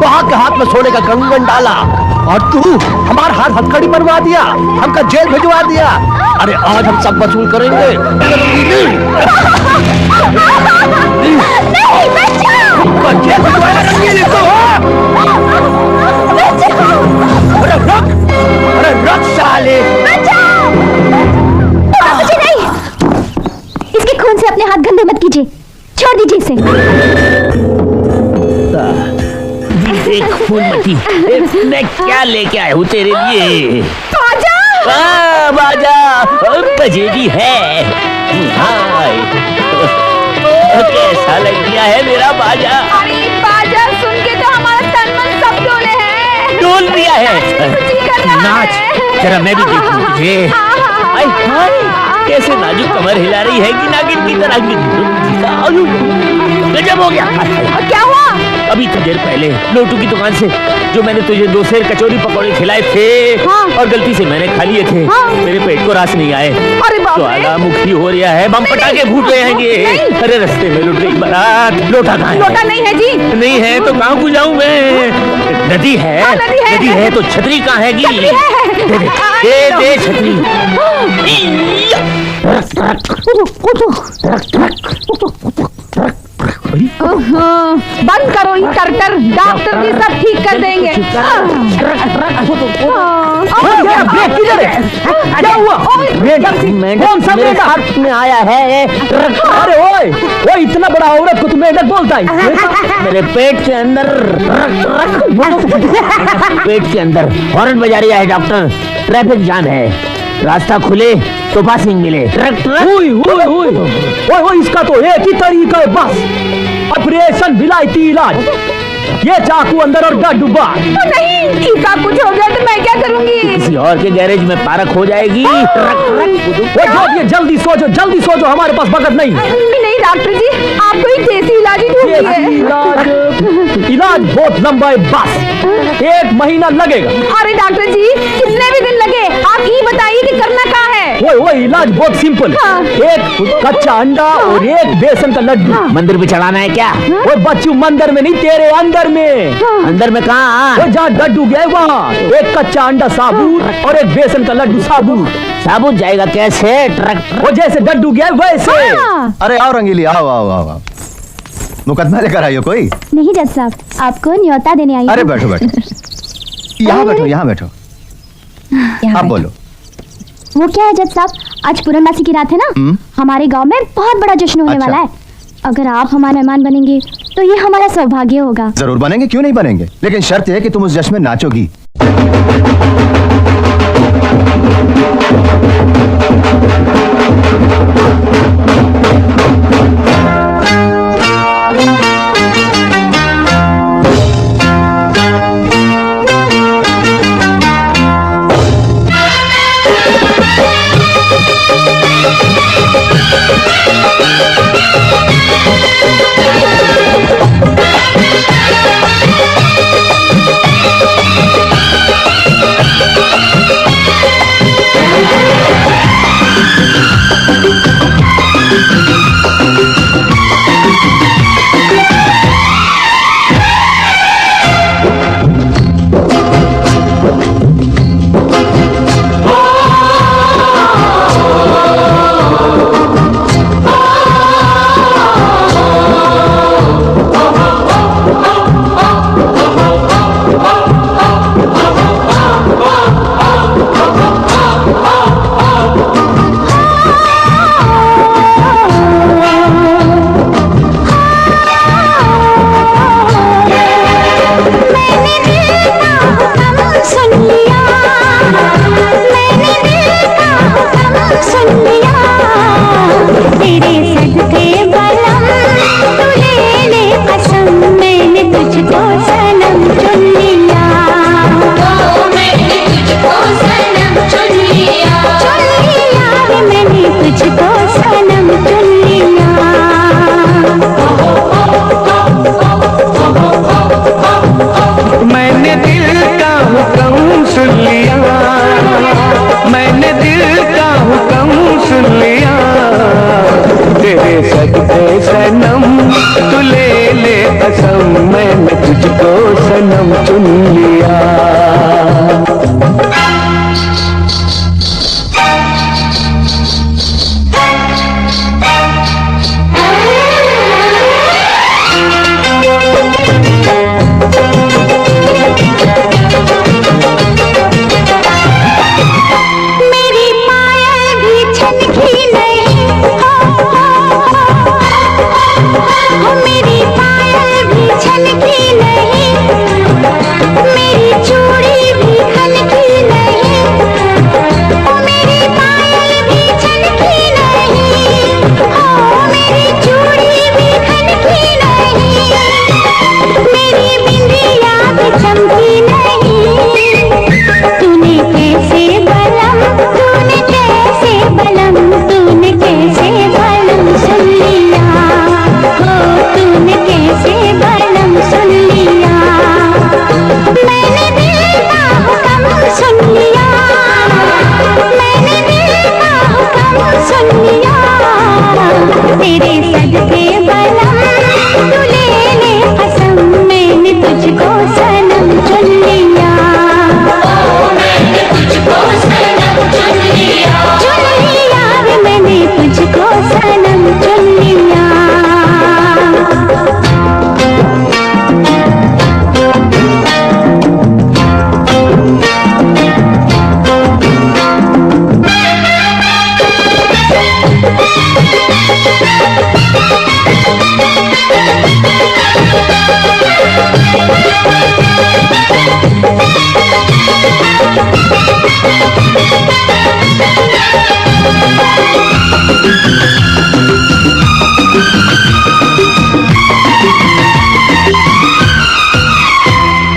वहाँ के हाथ में सोने का कंगन डाला और तू हमारा हाथ हथकड़ी बनवा दिया, हमका जेल भिजवा दिया। अरे आज हम सब वसूल करेंगे। जेल भिजवाएगा रंगीली को। अरे रख साले। मुझे नहीं, इसके खून से अपने हाथ गंदे मत कीजिए, छोड़ दीजिए इसे। एक फूल मती, मैं क्या लेके आया हूँ तेरे लिए? बाजा, बाजा बजे भी है। हाय, कैसा लग गया है मेरा बाजा? अरे बाजा सुन के तो हमारा तन मन सब डोले हैं। डोल दिया है। नाच, जरा मैं भी देखूं तुझे। हाय हाय, कैसे नाजुक कमर हिला रही है कि नागिन की तरह। गजब हो गया। क्या हुआ? अभी तो देर पहले लोटू की दुकान से जो मैंने तुझे 2 सेर कचौरी पकौड़े खिलाए थे, और गलती से मैंने खा लिए थे। मेरे पेट को रास नहीं आए। अरे बाप रे, ज्वालामुखी हो रहा है, बम पटाखे फूट रहे हैं। अरे रास्ते में लुट गई बारात। लोटा कहाँ है? लोटा नहीं है जी। नहीं है तो कहाँ को जाऊँ मैं? नदी है, नदी है तो छतरी कहाँ है? दे छतरी। बंद करो ये कर, डॉक्टर भी सब ठीक कर देंगे। क्या हुआ? कौन सा मेरे हाथ में आया है? अरे ओए, वो इतना बड़ा औरत को तुम मेंढक बोलता है? मेरे पेट के अंदर पेट के अंदर हॉर्न बजा रही है डॉक्टर। ट्रैफिक जाम है, रास्ता खुले तो पासिंग मिले। इसका तो एक ही तरीका है बस, ऑपरेशन विलायती इलाज। ये चाकू अंदर और डब्बा। नहीं, इसका कुछ हो गया फिर मैं क्या करूंगी? किसी और के गैरेज में पार्क हो जाएगी। जल्दी सो जाओ, हमारे पास वक्त नहीं। नहीं डॉक्टर जी, आपको एक देसी इलाज ही ढूंढनी है। इलाज बहुत लंबा है, बस 1 महीना लगेगा। अरे डॉक्टर जी, कितने भी दिन लगे, आप ये बताइए कि करना क्या है? वो इलाज बहुत सिंपल है। 1 कच्चा अंडा और 1 बेसन का लड्डू मंदिर पे चढ़ाना है क्या? वो बच्चू मंदिर में नहीं, तेरे अंदर में। अंदर में कहाँ? वो जहाँ लड्डू गया वहाँ 1 कच्चा अंडा साबुत और 1 बेसन का लड्डू साबुत जाएगा कैसे? ट्रक वो जैसे लड्डू गया वैसे। अरे आओ रंगीली, आओ। मुकदमा लेकर आई हो कोई? नहीं जज साहब, आपको न्योता देने आई अरे हूँ। बैठो यहाँ बैठो। आप बोलो। वो क्या है जज साहब, आज पूर्णमासी की रात है ना, हमारे गांव में बहुत बड़ा जश्न होने वाला है। अगर आप हमारे मेहमान बनेंगे तो ये हमारा सौभाग्य होगा। जरूर बनेंगे, क्यों नहीं बनेंगे, लेकिन शर्त है कि तुम उस जश्न में नाचोगी।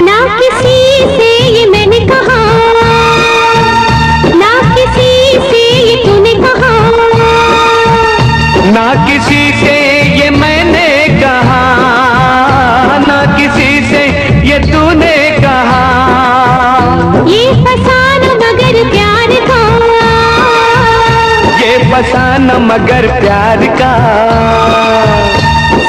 ना किसी से ये मैंने कहा किसी से ये मैंने कहा, ना किसी से ये तूने कहा। ये फसाना मगर प्यार का, ये फसाना मगर प्यार का।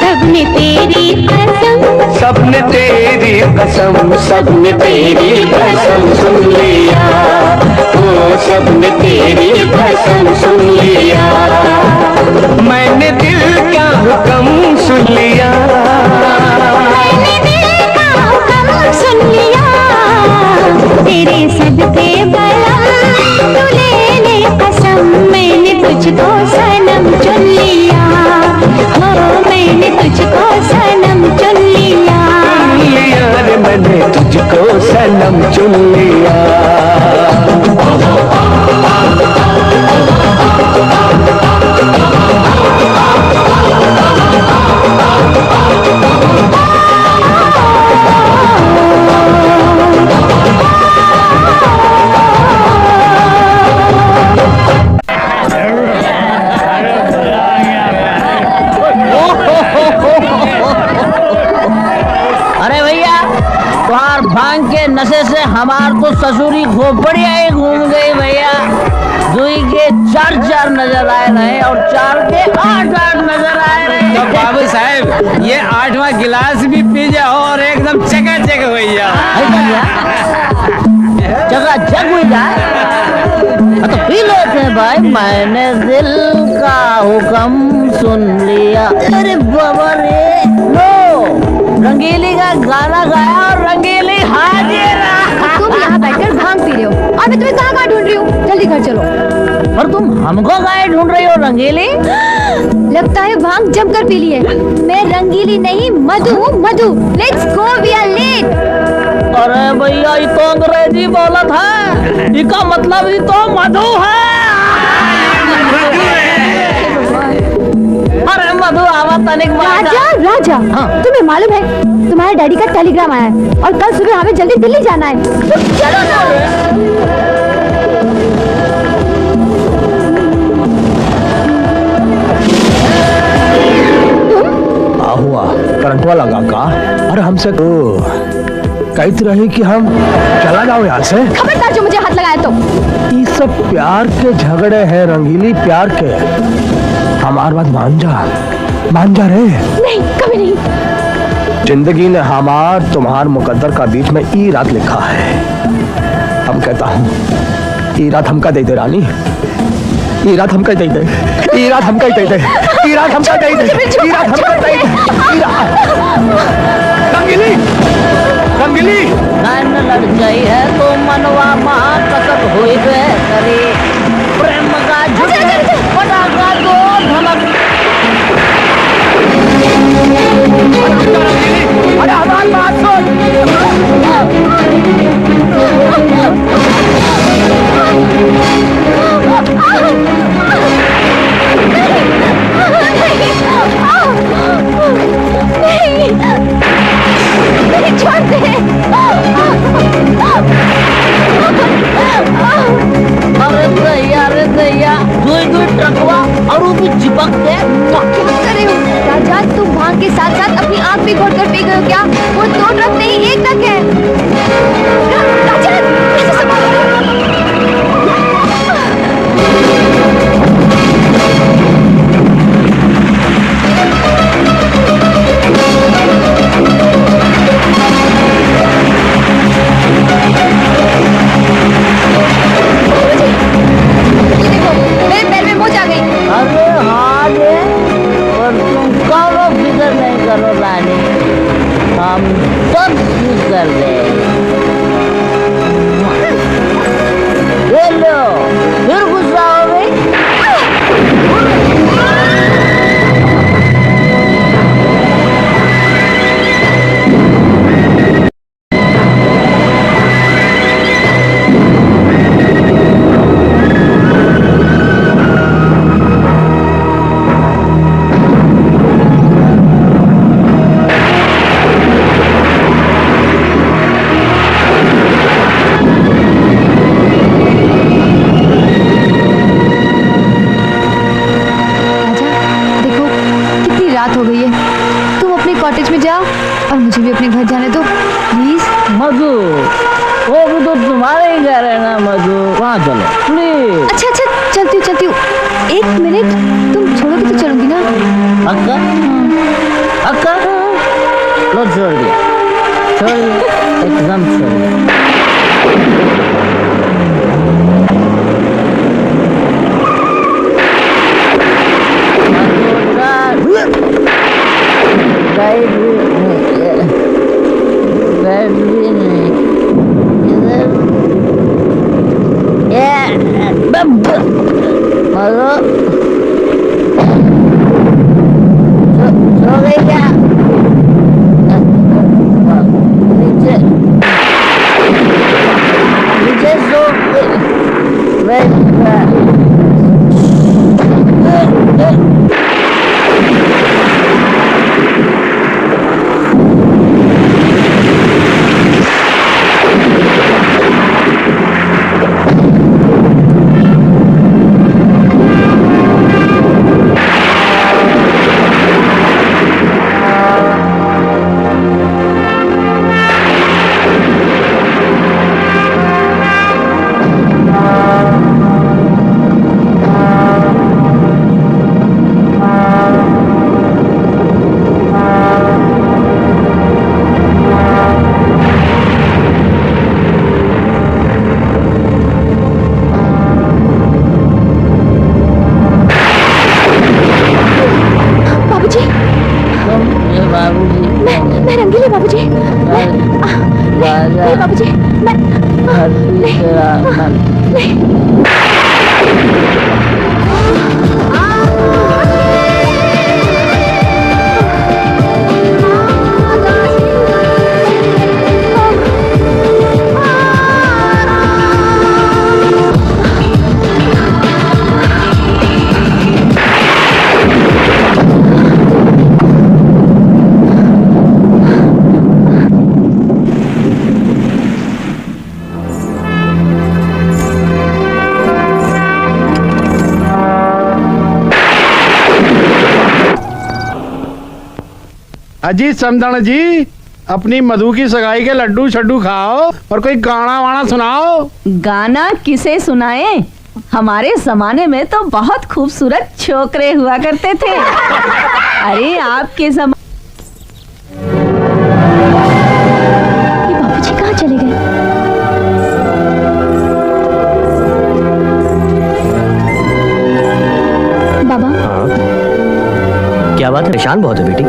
सबने तेरी कसम, सबने तेरी कसम, सबने तेरी कसम सुन लिया। ओ सबने तेरी कसम सुन लिया। मैंने दिल का हुक्म सुन लिया। मैंने दिल का हुक्म सुन लिया। तेरे सदके बलम तू ले ले कसम, मैंने तुझको सनम चुन लिया। हो मैंने तुझको सनम चुन लिया। रे मैंने तुझको सनम चुन लिया। अरे भैया, तुम्हार भांग के नशे से हमार तो ससुरी खोपड़िया ही घूम गई भैया। दुई के 4 नजर आए रहे और 4 के 8 नजर आए रहे। तो बाबू साहब ये 8वां गिलास भी पी जाओ और एकदम चकाचक हो जाओ। चकाचक हो जाए तो पी लेते हैं भाई। मैंने दिल का हुक्म सुन लिया। अरे बाबा रे, लो रंगीली का गाना गाया और रंगीली हाजिर। तुम यहाँ बैठकर भांग पी रहे हो और मैं तुम्हें कहाँ ढूंढ रही हूँ। जल्दी घर चलो। पर तुम हमको गाय ढूंढ रही हो रंगीली? लगता है भांग जमकर पी ली है। मैं रंगीली नहीं, मधु हूँ, Madhu. Let's go, we are late. अरे भैया ये तो अंग्रेजी बोला था, इसका मतलब ये तो मधु है। अरे मधु आवा तनिक राजा, राजा तुम्हें मालूम है तुम्हारे डैडी का टेलीग्राम आया है और कल सुबह हमें जल्दी दिल्ली जाना है। तो चलो ना। हुआ करंट वाला का। अरे हमसे तो कहती रही कि हम चला जाओ यहाँ से। खबरदार जो मुझे हाथ लगाया तो। ये सब प्यार के झगड़े हैं रंगीली, प्यार के। हमार बात मान जा रे। नहीं, कभी नहीं। जिंदगी ने हमार तुम्हार मुकद्दर का बीच में ई रात लिखा है। हम कहता हूँ ई रात हमका दे दे रानी। ई रात हमका दे दे। ई रात हमका दे दे। ई रात हमका दे दे। ई रात हमका दे दे। रंगीली, रंगीली नैन लड़ गई है तो मनवा महाकसक हुई बे करे। प्रेम का झुके पटाखा दो धमक। अरे हमारी बात सुन। नहीं, छोड़ दे। अरे दैया, दुई ट्रकवा और वो भी चिपक के। राजा, तुम भांग के साथ साथ अपनी आँख भी घोट कर पी गए हो क्या? वो 2 ट्रक नहीं, 1 ट्रक है। राजा, कैसे संभालो? मेरे पैर में मोच आ गई। अरे हाँ रे, और तुम कौनो फिक्र नहीं करो रानी, हम सब ठीक कर दे। लो फिर गुस्सा हो गई। रात हो गई है। तुम अपने कॉटेज में जाओ और मुझे भी अपने घर जाने दो प्लीज। मधु, वो भी तो तुम्हारे ही घर है ना मधु, वहाँ चलो प्लीज। अच्छा अच्छा चलती हूँ। एक मिनट, तुम छोड़ोगे तो चलूंगी ना। अक्का अक्का, लो छोड़ दिया, एकदम छोड़ दिया। अजी समझण जी, अपनी मधु की सगाई के लड्डू शड्डू खाओ और कोई गाना वाना सुनाओ। गाना किसे सुनाए? हमारे जमाने में तो बहुत खूबसूरत छोकरे हुआ करते थे। अरे आपके बाबूजी कहाँ चले गए? बाबा क्या बात है? परेशान बहुत है बेटी।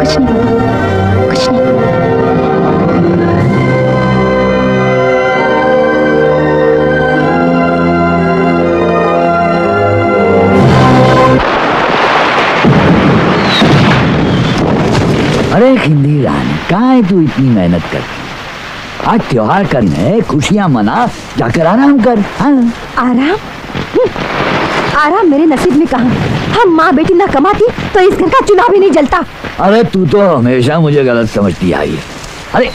कुछ नहीं बाबा, कुछ नहीं। अरे हिंदी रानी, कहाँ है तू इतनी मेहनत कर? आज त्योहार का दिन है, खुशियां मना, जाकर आराम कर। हाँ? आराम? आराम मेरे नसीब में कहाँ? हम माँ बेटी ना कमाती तो इस घर का चुनाव ही नहीं जलता। अरे तू तो हमेशा मुझे गलत समझती आई है। अरे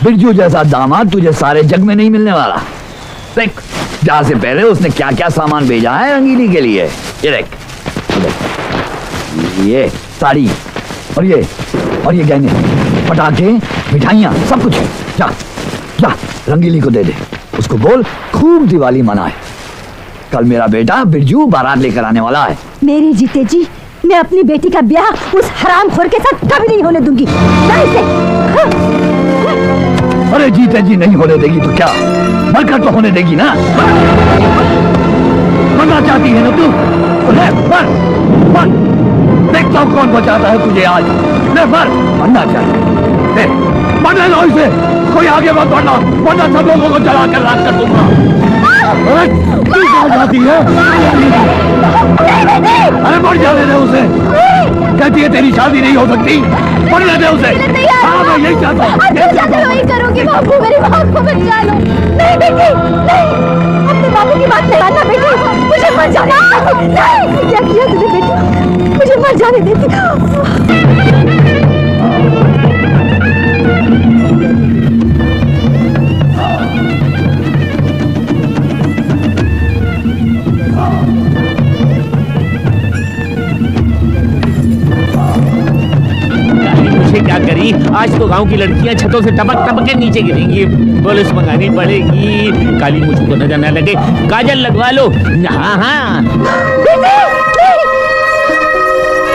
बिरजू जैसा दामाद तुझे सारे जग में नहीं मिलने वाला। देख, जहाँ से पहले उसने क्या क्या सामान भेजा है रंगीली के लिए। ये देख, ये साड़ी और ये गहने, पटाखे, मिठाइयाँ, सब कुछ। जा जा रंगीली को दे दे, उसको बोल खूब दिवाली मनाए। कल मेरा बेटा बिरजू बारात लेकर आने वाला है। मेरे जीते जी मैं अपनी बेटी का ब्याह उस हरामखोर के साथ कभी नहीं होने दूंगी। अरे जीते जी नहीं होने देगी तो क्या, मरकर तो होने देगी ना। मरना चाहती है ना तू? मर, देखता हूँ कौन बचाता है तुझे आज। मरना चाहिए, मरने दो इसे, कोई आगे मत बढ़ना, वरना सब लोगों को जला कर राख कर दूंगा। तू क्या चाहती है? अरे मर जाने दे उसे। कहती है तेरी शादी नहीं हो सकती, मरने दे उसे। हाँ मैं यही चाहता हूँ। वही करूंगी बाबू, मेरी माँ को बचा लो। नहीं बेटी, नहीं, अपने बाबू की बात नहीं मानना बेटी, मुझे मर जाना। नहीं, क्या किया तूने बेटी? मुझे मर जाने देती। आज तो गांव की लड़कियां छतों से टपक टपक के नीचे गिरेंगी। पुलिस मंगानी पड़ेगी। काली मुझ को नजर न लगे, काजल लगवा लो। हाँ हाँ। ये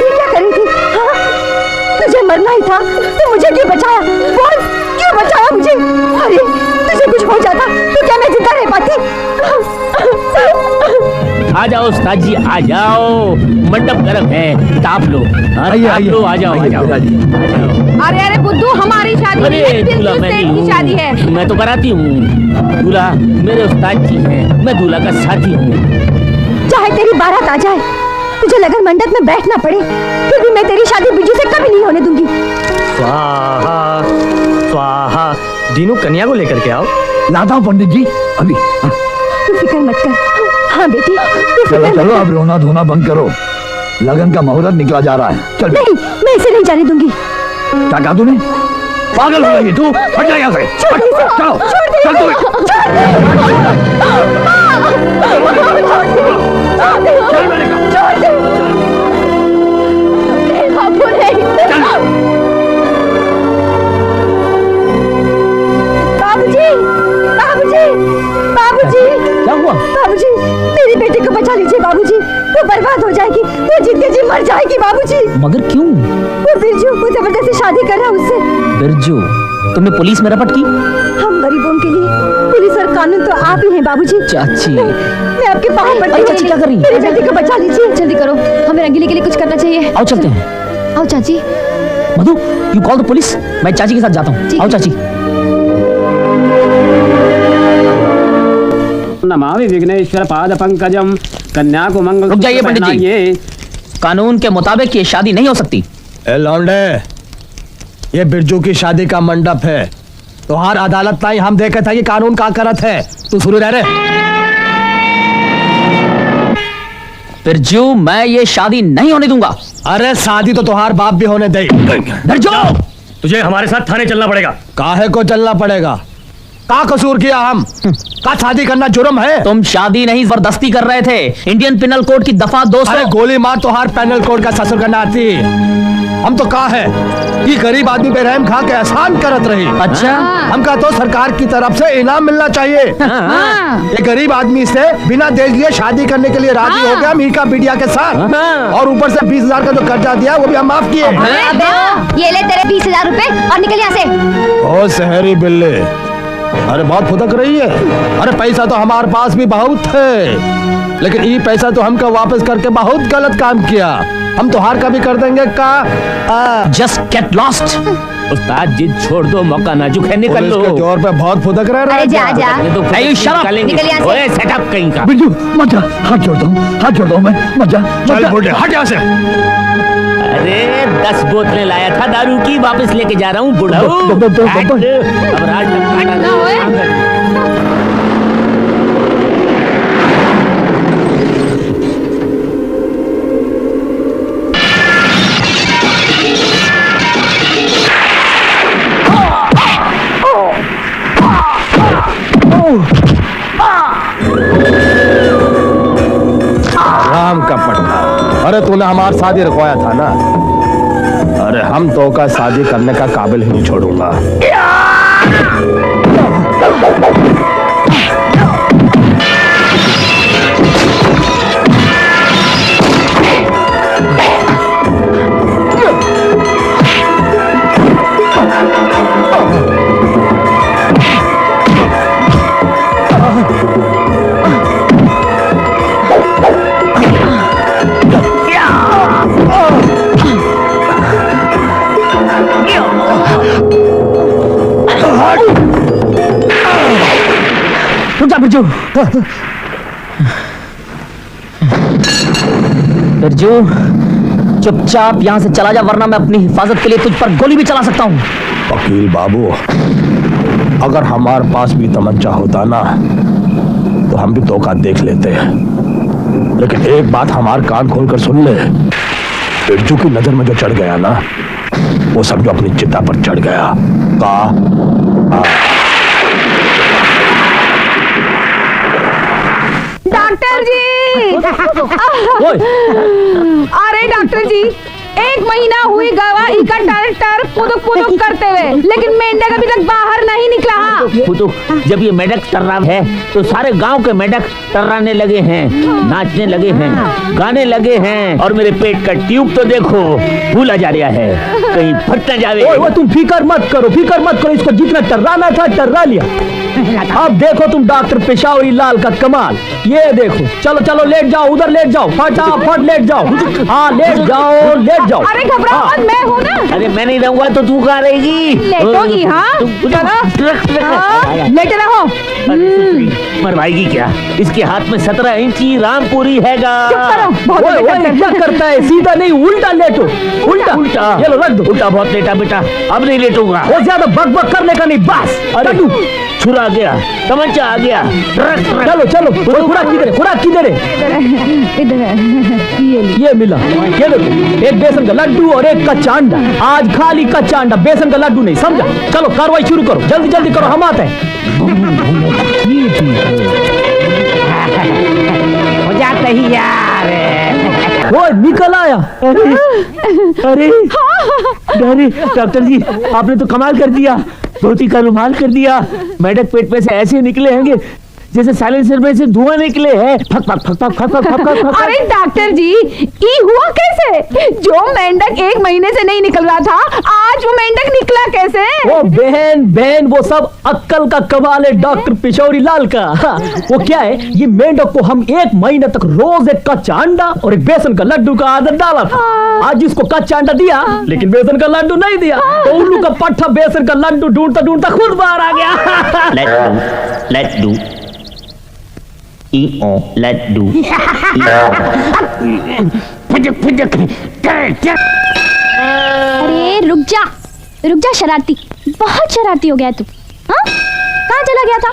क्या करी थी? हाँ? तुझे मरना ही था तो मुझे क्यों बचाया? बोल, क्यों बचाया मुझे? अरे तुझे कुछ हो जाता तो क्या मैं जिंदा रह पाती? आ जाओ उस्ताद जी, आ जाओ। मंडप गर्म है, ताप लो। आइए आइए, आ जाओ आ जाओ। अरे अरे बुद्धू, हमारी शादी अरे नहीं है, दूल्हा बिल्कुल मैं सेठ नहीं की शादी है। हूँ, मैं तो कराती हूँ। दूल्हा मेरे उस्ताद जी हैं, मैं दूल्हा का साथी हूँ। चाहे तेरी बारात आ जाए, तुझे लगन मंडप में बैठना पड़े, फिर भी मैं तेरी शादी बिरजू से कभी नहीं होने दूंगी। स्वाहा स्वाहा। दीनू कन्या को लेकर के आओ। लाता हूँ पंडित जी अभी। तू फिक्र मत कर। हाँ बेटी, तू चलो फिक्र चलो, मत अब रोना धोना बंद करो। लगन का मुहूर्त निकला जा रहा है। चल कर। नहीं, मैं इसे नहीं जाने दूंगी। क्या कहा तूने? पागल हो गई तू? हट जा यहाँ से। छोड़ दे इसे, चलो छोड़ दे चल तू। इसे, छोड़ दे। छोड़ दे, चल मैंने कहा। छोड़ दे। नहीं बाबू, नहीं। बाबूजी, बाबूजी, बाबूजी। क्या हुआ? बाबूजी, मेरी बेटी को बचा लीजिए बाबूजी, वो बर्बाद हो जाएगी, वो जीते जी मर जाएगी बाबूजी। मगर क्यों? वो बिरजू, वो जबरदस्ती शादी कर रहा है उससे। बिरजू, तुमने पुलिस में रपट की? हम गरीबों के लिए पुलिस और कानून तो आप ही हैं बाबूजी। चाची, मैं आपके पाँव पड़ती हूँ। चाची क्या कर रही है? मेरी बेटी को बचा लीजिए। जल्दी करो, हमें रंगीले के लिए कुछ करना चाहिए। आओ चलते हैं। आओ चाची। मधु, यू कॉल द पुलिस। मैं चाची के साथ जाता हूँ। आओ चाची। नमामि विघ्नेश्वर पाद पंकजम। कन्या को मंगल। रुक जाइए पंडित जी, कानून के मुताबिक ये शादी नहीं हो सकती। ए लौंडे, ये बिरजू की शादी का मंडप है, तो हर अदालत नहीं हम देखे था कि कानून का करत है। तू शुरू रह रे। बिरजू, मैं ये शादी नहीं होने दूंगा। अरे शादी तो तुम्हार बाप भी होने दे। बिरजू, तुझे हमारे साथ थाने चलना पड़ेगा। काहे को चलना पड़ेगा? का कसूर किया हम? का शादी करना जुर्म है? तुम शादी नहीं जबरदस्ती कर रहे थे। इंडियन पिनल कोड की दफा 200। अरे गोली मार तो हर पैनल कोड का ससुर करना आती। हम तो कहा है कि गरीब आदमी बेरहम खा के एहसान करत रही। अच्छा, हम का तो सरकार की तरफ से इनाम मिलना चाहिए। ये गरीब आदमी से बिना देख लिए शादी करने के लिए राजी हो गया मीका पीडिया के साथ, और ऊपर से 20,000 का जो कर्जा दिया वो भी हम माफ किए। ये ले तेरे 20,000 रुपए और निकल यहाँ से। ओ शहरी बिल्ले, अरे बहुत फुदक रही है। अरे पैसा तो हमारे पास भी बहुत है, लेकिन ये पैसा तो हमको वापस करके बहुत गलत काम किया। हम तो हार का भी कर देंगे का। Just get lost. उस्ताद, जिद छोड़ दो, मौका नाजुक है, निकल लो। इसके जोर पे बहुत फुदक रह रहा है। अरे जा जा, ये तो निकल यहाँ से। ओए सेटअप कहीं का। बिरजू मत जा, हाथ जोड़ता हूँ, हाथ जोड़ता हूँ मैं। मत जा, चल बुढ़े, हट यहाँ से। अरे 10 बोतलें लाया था दारू की, वापस लेके जा रहा हूँ बुढ़ाऊ। अब राज ना होए। राम का पटना। अरे तूने हमारी शादी रुकवाया था ना। अरे हम तो का शादी करने का काबिल ही नहीं छोड़ूंगा। बिरजू, बिरजू, चुपचाप यहाँ से चला जा, वरना मैं अपनी हिफाजत के लिए तुझ पर गोली भी चला सकता हूँ। वकील बाबू, अगर हमारे पास भी तमंचा होता ना तो हम भी धोखा देख लेते हैं, लेकिन एक बात हमारे कान खोलकर सुन ले। बिरजू की नजर में जो चढ़ गया ना, वो समझो अपनी चिता पर चढ़ गया। डॉक्टर जी, अरे डॉक्टर जी, 1 महीना हुई गवाही का ट्रैक्टर पुदुक करते हुए, लेकिन मेंढक अभी तक बाहर नहीं निकला। पुदुक, जब ये मेंढक टर्रा है तो सारे गांव के मेंढक टर्राने लगे हैं, नाचने लगे हैं, गाने लगे हैं, और मेरे पेट का ट्यूब तो देखो फूला जा रहा है, कहीं फट न जावे। ओए तुम फिकर मत करो, इसको जितना टर्राना था टर्रा लिया। अब देखो तुम डॉक्टर पेशावरी लाल का कमाल, ये देखो। चलो चलो लेट जाओ, उधर लेट जाओ, फटाफट लेट जाओ। हाँ लेट जाओ, लेट जाओ। अरे घबराओ मत, मैं हूँ ना। अरे मैं नहीं रहूंगा तो तू कहाँ रहेगी? लेटोगी? हाँ लेटे रहो। मरवाएगी क्या? इसके हाथ में 17 इंची रामपुरी हैगा। क्या करता है? सीधा नहीं, उल्टा लेटो। उल्टा उल्टा ये लो रख दो। उल्टा बहुत लेटा बेटा, अब नहीं लेटूंगा। वो ज्यादा बक करने का नहीं, बस। अरे छुरा आ गया, तमंचा आ गया। चलो चलो, खुराक किधर है? इधर है। ये मिला, ये लो, एक बेसन का लड्डू और एक कच्चा अंडा। आज खाली कच्चा अंडा, बेसन का लड्डू नहीं, समझा? चलो कार्रवाई शुरू करो, जल्दी जल्दी करो, हम आते हैं। हो जाता ही यार। वो निकल आया। अरे डॉक्टर जी, आपने तो कमाल कर दिया, धोती का रुमाल कर दिया। मेंढक पेट में से ऐसे निकले होंगे जैसे साइलेंसर में से धुआं निकले हैं। Fuck fuck fuck fuck fuck fuck fuck. अरे डॉक्टर जी, ये हुआ कैसे? जो मेंढक 1 महीने से नहीं निकल रहा था, आज वो मेंढक निकला कैसे? वो बहन वो सब अक्कल का कमाल है डॉक्टर पेशावरी लाल का। वो क्या है, ये मेंढक को हम 1 महीने तक रोज एक कच्चा अंडा और एक बेसन का लड्डू का आदत डाला था। आज इसको कच्चा अंडा दिया लेकिन बेसन का लड्डू नहीं दिया, तो उल्लू का पट्टा बेसन का लड्डू ढूंढता ढूंढता खुद बाहर आ गया। लड्डू लड्डू। अरे रुक जा शरारती, बहुत शरारती हो गया तू। हाँ कहाँ चला गया था?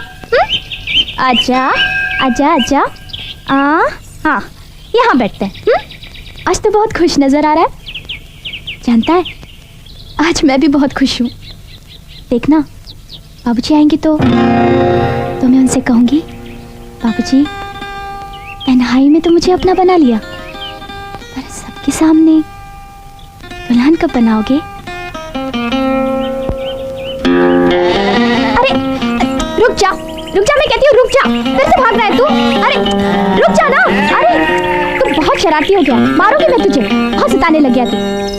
आजा हाँ यहाँ बैठते हैं। आज तो बहुत खुश नजर आ रहा है। जानता है, आज मैं भी बहुत खुश हूँ। देखना बाबूजी आएंगे तो मैं उनसे कहूँगी, बाबूजी तन्हाई में तो मुझे अपना बना लिया, पर सबके सामने दुल्हन कब बनाओगे? अरे रुक जा, मैं कहती हूँ रुक जा, फिर से भाग रहा है तू। अरे रुक जा ना। अरे तू बहुत शरारती हो गया, मारूंगी मैं तुझे, बहुत सताने लग गया तू।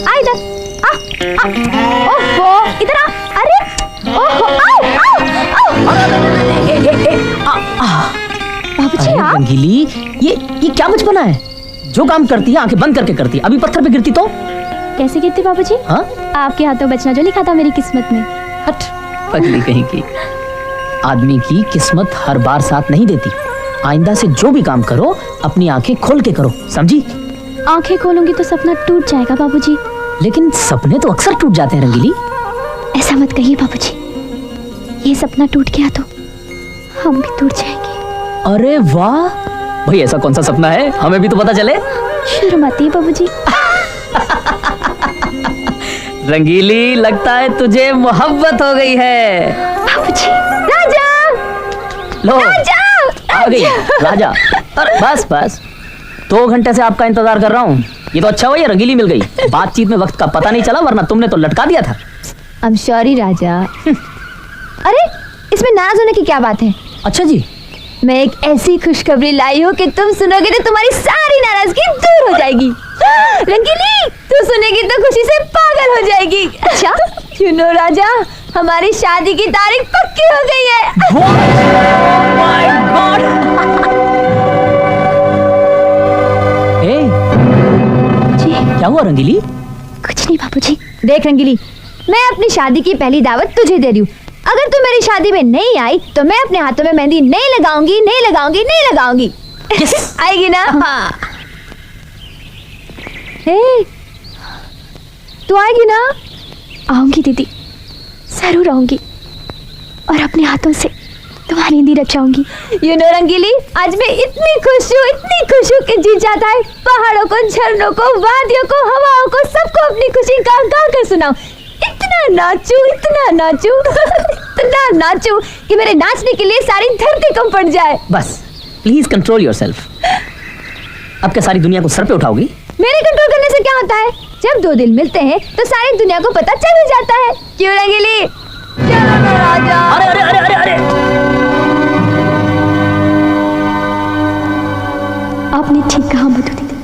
आ इधर ओहो इधर आ। अरे ओहो बाबूजी आप रंगीली, ये क्या मुझ बना है? जो काम करती है आंखें बंद करके करती है, अभी पत्थर पे गिरती तो कैसे गिरती बाबूजी? हाँ आपके हाथों बचना जो लिखा था मेरी किस्मत में। हट पगली कहीं की। आदमी की किस्मत हर बार साथ नहीं देती। आइंदा से जो भी काम करो अपनी आंखें खोल के करो, समझी? आंखें खोलूंगी तो सपना टूट जाएगा बाबूजी। लेकिन सपने तो अक्सर टूट जाते हैं रंगीली। ऐसा मत कहिए बाबूजी, ये सपना टूट गया तो हम भी टूट जाएंगे। अरे वाह भाई, ऐसा कौन सा सपना है, हमें भी तो पता चले। शर्म आती है बाबूजी। रंगीली, लगता है तुझे मोहब्बत हो गई है। बाबूजी। राजा लो राजा आ गई राजा। बस 2 घंटे से आपका इंतजार कर रहा हूँ। ये तो अच्छा हुआ ये रंगीली मिल गई, बातचीत में वक्त का पता नहीं चला, वरना तुमने तो लटका दिया था। I'm sorry राजा। अरे इसमें नाराज होने की क्या बात है? अच्छा जी, मैं एक ऐसी खुशखबरी लाई हूँ कि तुम सुनोगे तो तुम्हारी सारी नाराजगी दूर हो जाएगी। रंगीली, तू सुनेगी तो खुशी से पागल हो जाएगी। अच्छा you know राजा, हमारी शादी की तारीख पक्की हो गई है। जी क्या हुआ रंगीली? कुछ नहीं बाबूजी। देख रंगीली, मैं अपनी शादी की पहली दावत तुझे दे रही हूँ। अगर तू मेरी शादी में नहीं आई तो मैं अपने हाथों में मेहंदी नहीं लगाऊंगी। आएगी ना? हाँ। तू आएगी ना? आऊंगी दीदी, जरूर आऊंगी, और अपने हाथों से तुम्हारी मेहंदी रचाऊंगी। You know रंगीली, आज मैं इतनी खुश हूँ कि जी चाहता है पहाड़ों को, झरनों को, वादियों को, हवाओं को, सबको अपनी खुशी गा कर सुनाऊं। इतना नाचूं कि मेरे नाचने के लिए सारी धरती कम पड़ जाए। बस प्लीज कंट्रोल योरसेल्फ। अब क्या सारी दुनिया को सर पे उठाओगी? मेरे कंट्रोल करने से क्या होता है? जब दो दिल मिलते हैं तो सारी दुनिया को पता चल ही जाता है। क्यों रंगीली? चलो ना राजा। अरे अरे अरे अरे अरे आपने ठीक कहा मधु दीदी,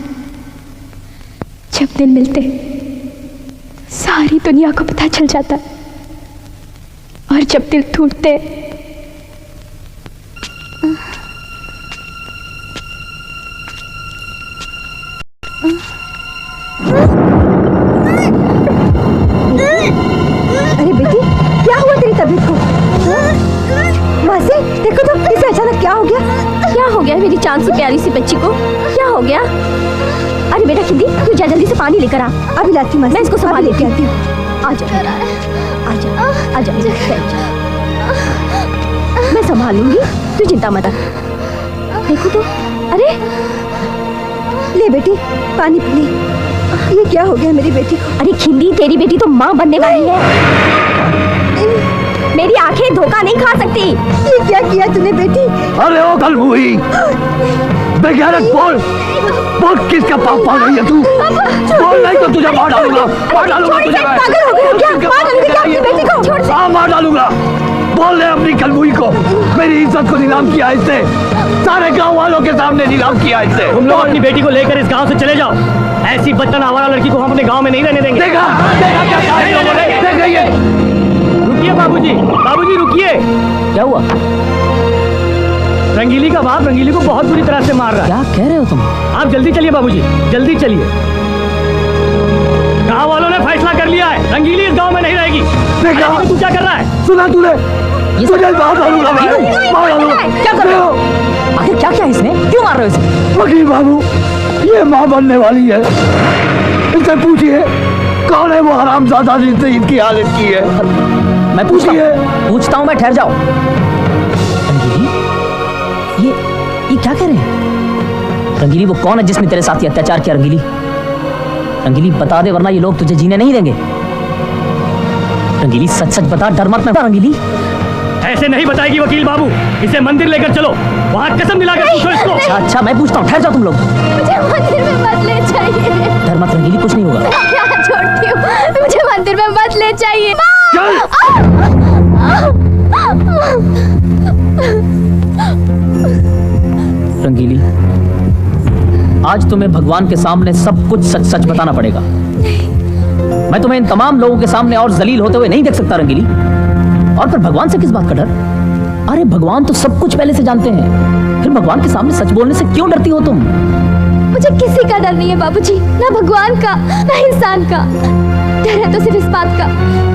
जब दिल मिलते सारी दुनिया को पता चल जाता है, और जब दिल टूटते अरे बेटी, क्या हुआ तेरी तबीयत को? मासी देखो तो इसे अचानक क्या हो गया? क्या हो गया मेरी चांद सी प्यारी सी बच्ची को? क्या हो गया? अरे बेटा खिंदी, तू जा जल्दी से पानी लेकर आ। अभी लाती हूँ, मैं इसको संभाल लेती हूँ। हूँ। आ जा आ जा, मैं संभाल लूंगी, तू चिंता मत कर। देखो तो, अरे ले बेटी पानी पी ले। ये क्या हो गया मेरी बेटी को? अरे खिंदी, तेरी बेटी तो माँ बनने वाली है। मेरी आंखें धोखा नहीं खा सकती। ये क्या किया तूने बेटी? अरे ओ गलमुई, बेगैरत बोल, बोल किसका पाप पा रही है तू? बोल नहीं तो तुझे मार डालूंगा, मार डालूंगा तुझे मैं। पागल हो गया क्या? मार डालूंगा क्या अपनी बेटी को? छोड़। हाँ मार डालूंगा। बोल ले अपनी गलमुई को, मेरी इज्जत को नीलाम किया इसने, सारे गांव वालों के सामने नीलाम किया इसने। तुम लोग अपनी बेटी को लेकर इस गांव से चले जाओ। ऐसी बदतमीज आवारा लड़की को हम अपने गांव में नहीं रहने देंगे। देखा देखा क्या कहा इन लोगों ने? देख रही है? रुकिए बाबूजी, बाबूजी रुकिए। क्या हुआ? रंगीली का बाप रंगीली को बहुत बुरी तरह से मार रहा है। क्या कह रहे हो तुम? आप जल्दी चलिए बाबूजी, जल्दी चलिए। गांव वालों ने फैसला कर लिया है, रंगीली इस गांव में नहीं रहेगी। देखा तू क्या कर रहा है? सुना तूने? तुझे मार डालूंगा मैं, मार डालूंगा। क्या कर रहे हो? आखिर क्या किया इसने? क्यों मार रहे हो इसे? वकील बाबू, ये माँ बनने वाली है, इनसे पूछिए कौन है वो हरामजादा जिसने इनकी हालत की है। मैं पूछता हूँ मैं, ठहर जाओ। रंगीली, ये क्या कह रहे हैं? रंगीली वो कौन है जिसने तेरे साथ ये अत्याचार किया? रंगीली, रंगीली बता दे वरना ये लोग तुझे जीने नहीं देंगे। रंगीली सच सच बता, डर मत। मैं रंगीली ऐसे नहीं बताएगी वकील बाबू, इसे मंदिर लेकर चलो, वहाँ कसम दिलाकर पूछो इसको। अच्छा मैं पूछता हूँ, ठहर जाओ तुम लोग। मुझे मंदिर में मत ले जाइए। डर मत रंगीली, कुछ नहीं होगा। क्या छोड़ती हूँ, मुझे मंदिर में मत ले जाइए। रंगीली, आज तुम्हें भगवान के सामने सब कुछ सच सच बताना पड़ेगा। मैं तुम्हें इन तमाम लोगों के सामने और जलील होते हुए नहीं देख सकता रंगीली। और फिर भगवान से किस बात का डर? अरे भगवान तो सब कुछ पहले से जानते हैं, फिर भगवान के सामने सच बोलने से क्यों डरती हो तुम? मुझे किसी का डर नहीं है बाबूजी, ना भगवान का ना इंसान का। डर है तो सिर्फ इस बात का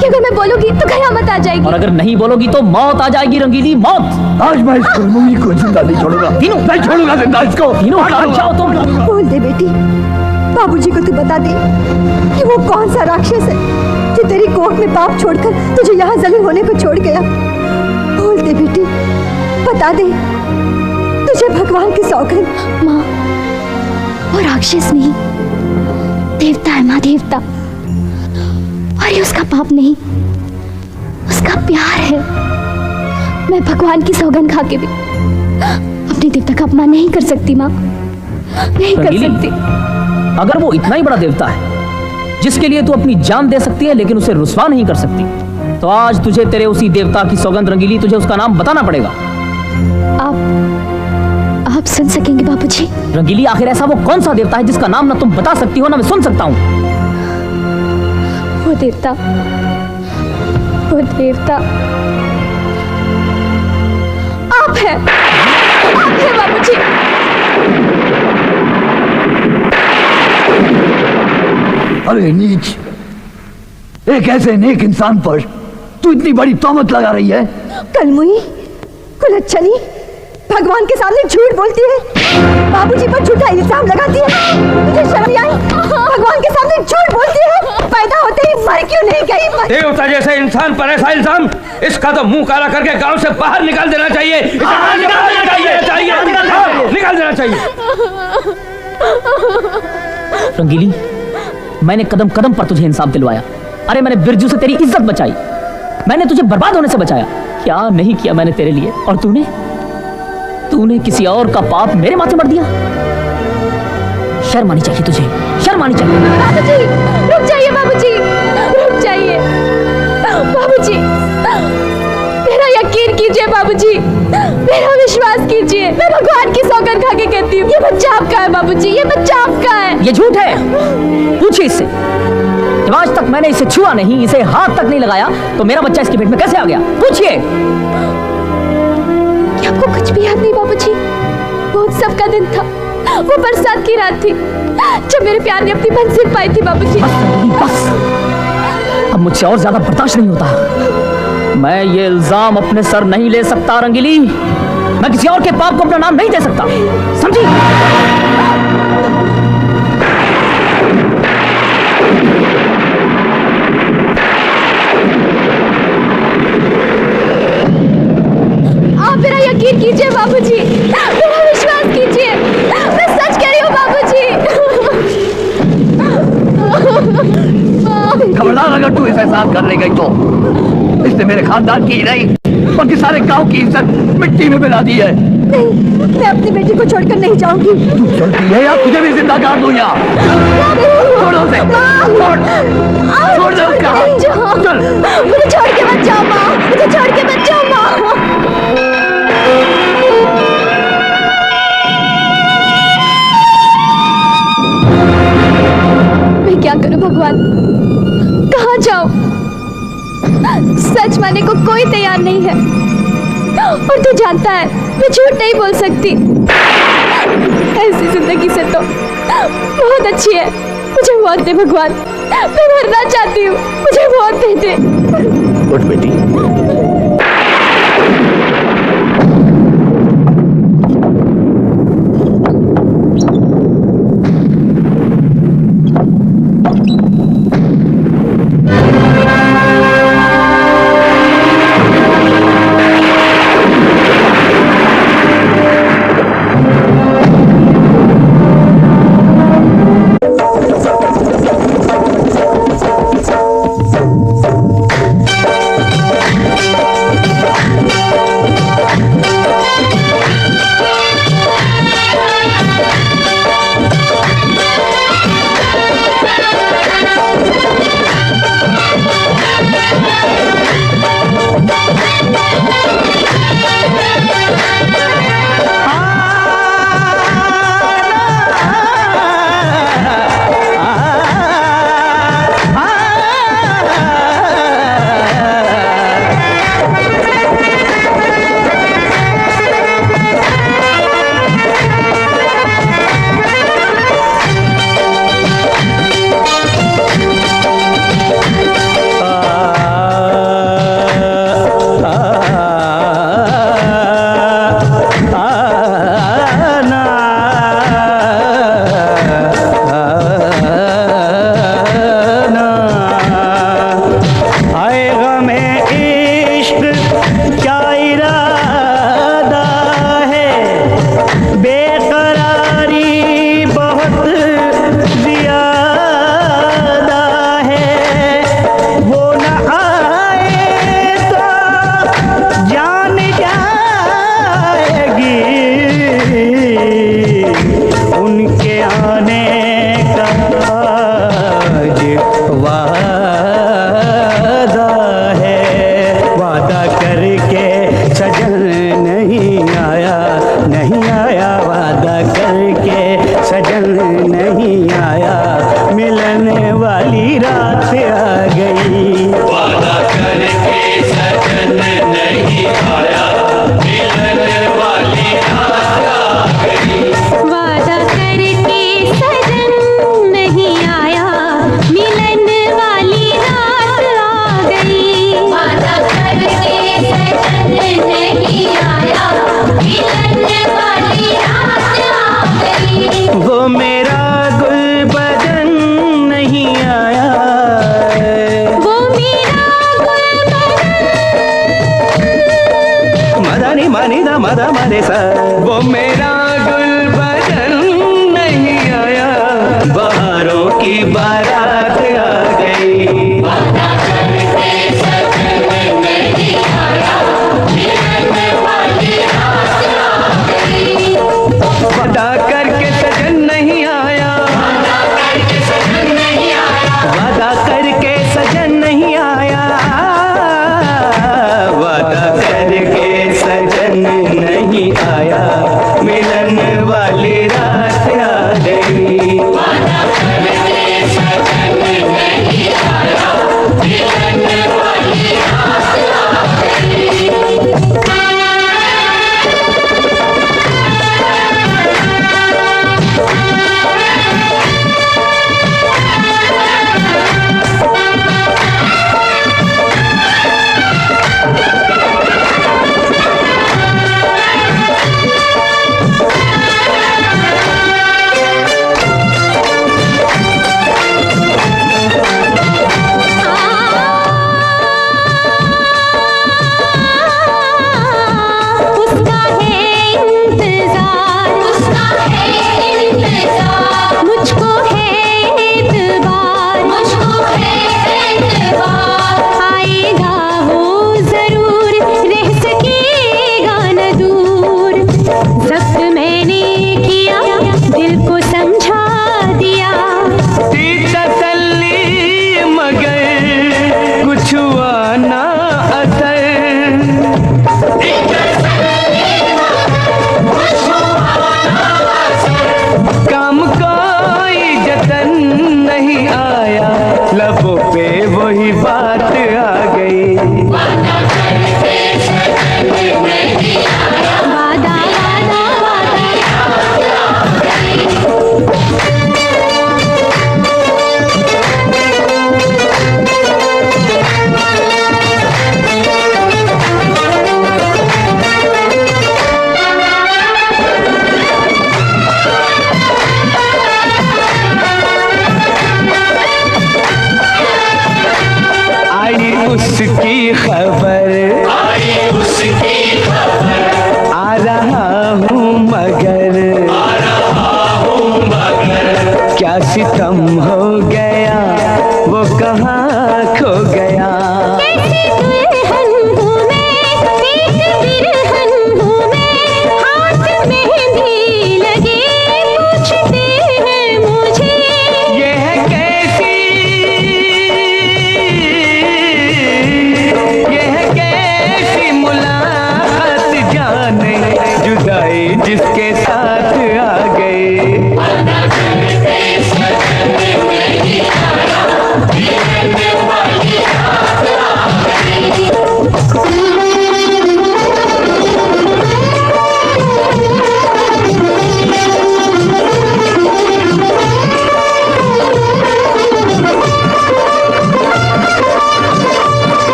कि अगर मैं बोलूंगी तो कयामत आ जाएगी, और अगर नहीं बोलोगी तो मौत आ जाएगी। रंगीली, मौत। आज मैं इस गलमुई को जिंदा नहीं छोड़ूंगा। तीनों नहीं छोड़ूंगा जिंदा इसको। तीनों हट जाओ तुम। बोल दे बेटी, बाबूजी को तू बता दे कि वो कौन सा राक्षस है जो तेरी कोख में पाप छोड़कर तुझे यहाँ जलील होने को छोड़ गया। बोल दे बेटी, बता दे, तुझे भगवान की सौगंध। माँ, वो राक्षस नहीं, देवता है माँ, देवता। और ये उसका पाप नहीं, उसका प्यार है। मैं भगवान की सौगंध खा के भी अपने देवता का अपमान नहीं कर सकती माँ, नहीं कर सकती। अगर वो इतना ही बड़ा देवता है जिसके लिए तू अपनी जान दे सकती है लेकिन उसे रुस्वा नहीं कर सकती, तो आज तुझे तेरे उसी देवता की सौगंध रंगीली, तुझे उसका नाम बताना पड़ेगा। आप सुन सकेंगे बाबूजी? रंगीली, आखिर ऐसा वो कौन सा देवता है जिसका नाम ना तुम बता सकती हो ना मैं सुन सकता हूँ? वो देवता आप है बाबूजी। अरे नीच, एक ऐसे नेक इंसान पर तू इतनी बड़ी तोहमत लगा रही है। कलमुई, कुलच्छनी, भगवान के सामने झूठ बोलती है, बाबूजी पर झूठा इल्जाम लगाती है। मुझे शर्म नहीं आई? भगवान के सामने झूठ बोलती है, पैदा होते ही मर क्यों नहीं गई? देवता जैसे इंसान पर ऐसा इल्जाम, इसका तो मुंह काला करके गांव से बाहर निकाल देना चाहिए। निकाल देना चाहिए। रंगीली, मैंने कदम कदम पर तुझे इंसाफ दिलवाया। अरे मैंने बिरजू से तेरी इज्जत बचाई, मैंने तुझे बर्बाद होने से बचाया। क्या नहीं किया मैंने तेरे लिए? और तूने किसी और का पाप मेरे माथे मर दिया। शर्म आनी चाहिए तुझे, शर्म आनी चाहिए। बाबूजी, रुक जाइए बाबूजी, रुक जाइए बाबूजी, मेरा यकीन कीजिए बाबूजी, मेरा विश्वास कीजिए, मैं भगवान की सौगंध खा के कहती हूँ, ये बच्चा आपका है बाबूजी, ये बच्चा आपका है। ये झूठ है, पूछिए इससे। जब आज तक मैंने इसे छुआ नहीं, इसे हाथ तक नहीं लगाया, तो मेरा बच्चा इसके पेट में कैसे आ गया? पूछिए। क्या आपको कुछ भी याद नहीं बाबूजी? वो उत्सव का दिन था, वो बरसात की रात थी, जब मेरे प्यार ने अपनी मंजिल पाई थी बाबूजी। बस, अब मुझसे और ज्यादा बर्दाश्त नहीं होता। मैं ये इल्जाम अपने सर नहीं ले सकता रंगीली, मैं किसी और के पाप को अपना नाम नहीं दे सकता, समझी? आप मेरा यकीन कीजिए बाबूजी, मेरा विश्वास कीजिए, मैं सच कह रही हूँ बाबूजी। खबरदार, अगर तू इसे साथ करने गई तो इसने मेरे खानदान की ही नहीं बल्कि सारे गांव की इज्जत मिट्टी में मिला दी है। नहीं, मैं अपनी बेटी को छोड़कर नहीं जाऊंगी। तू चलती है या तुझे भी जिंदा गाड़ दूं यहाँ? छोड़ उसे, छोड़ दे उसका हाथ। चल, मुझे छोड़ के मत जाओ माँ, मुझे छोड़ के मत जाओ माँ। मैं क्या करूं भगवान, कहाँ जाऊं? सच मानने को कोई तैयार नहीं है, और तू जानता है मैं झूठ नहीं बोल सकती। ऐसी जिंदगी से तो बहुत अच्छी है, मुझे मौत दे भगवान, मैं मरना चाहती हूँ, मुझे मौत दे दे। उठ बेटी। वो मेरा गुल बदन नहीं आया, बहारों की बारात आ गई। वादा करके सजन नहीं आया, कहाँ खो गया। कैसी दुल्हन हूँ मैं, एक बिरहन हूँ मैं, हाथ मेहंदी लगे पूछते हैं मुझे। यह कैसी मुलाकात जाने, जुदाई जिसके साथ आ गई।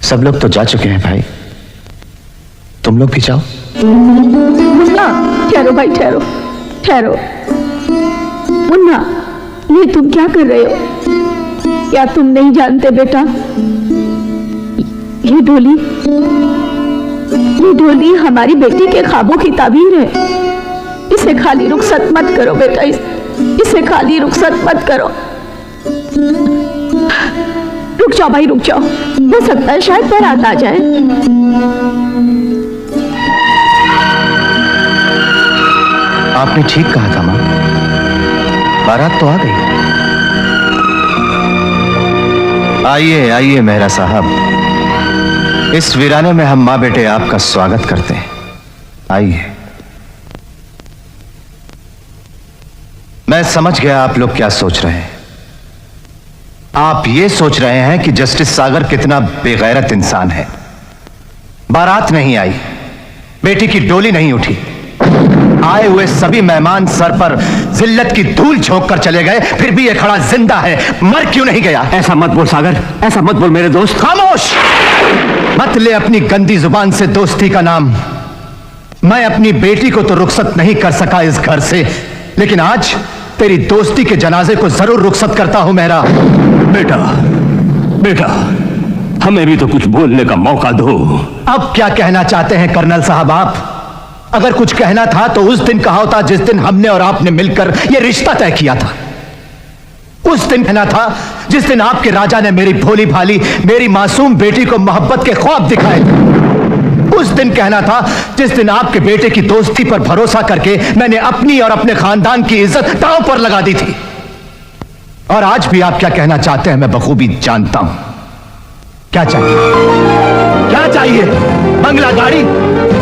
सब लोग तो जा चुके हैं भाई, तुम लोग भी जाओ। मुन्ना ठहरो भाई, ठहरो ठहरो। मुन्ना ये तुम क्या कर रहे हो? क्या तुम नहीं जानते बेटा, ये डोली हमारी बेटी के ख्वाबों की ताबीर है। इसे खाली रुखसत मत करो बेटा, इसे खाली रुखसत मत करो। रुक जाओ भाई, रुक जाओ, हो सकता है शायद बारात आ जाए। आपने ठीक कहा था मां, बारात तो आ गई। आइए आइए मेहरा साहब, इस वीराने में हम मां बेटे आपका स्वागत करते हैं। आइए। मैं समझ गया आप लोग क्या सोच रहे हैं। आप ये सोच रहे हैं कि जस्टिस सागर कितना बेगैरत इंसान है। बारात नहीं आई, बेटी की डोली नहीं उठी, आए हुए सभी मेहमान सर पर जिल्लत की धूल झोंक कर चले गए, फिर भी ये खड़ा जिंदा है, मर क्यों नहीं गया? ऐसा मत बोल सागर, ऐसा मत बोल मेरे दोस्त। खामोश! मत ले अपनी गंदी जुबान से दोस्ती का नाम। मैं अपनी बेटी को तो रुखसत नहीं कर सका इस घर से, लेकिन आज तेरी दोस्ती के जनाजे को जरूर रुखसत करता हूं मेहरा। बेटा, बेटा, हमें भी तो कुछ बोलने का मौका दो। अब क्या कहना चाहते हैं कर्नल साहब आप? अगर कुछ कहना था तो उस दिन कहा होता जिस दिन हमने और आपने मिलकर यह रिश्ता तय किया था। उस दिन कहना था जिस दिन आपके राजा ने मेरी भोली भाली, मेरी मासूम बेटी को मोहब्बत के ख्वाब दिखाए थे। उस दिन कहना था जिस दिन आपके बेटे की दोस्ती पर भरोसा करके मैंने अपनी और अपने खानदान की इज्जत दांव पर लगा दी थी। और आज भी आप क्या कहना चाहते हैं मैं बखूबी जानता हूं। क्या चाहिए? क्या चाहिए? बंगला, गाड़ी,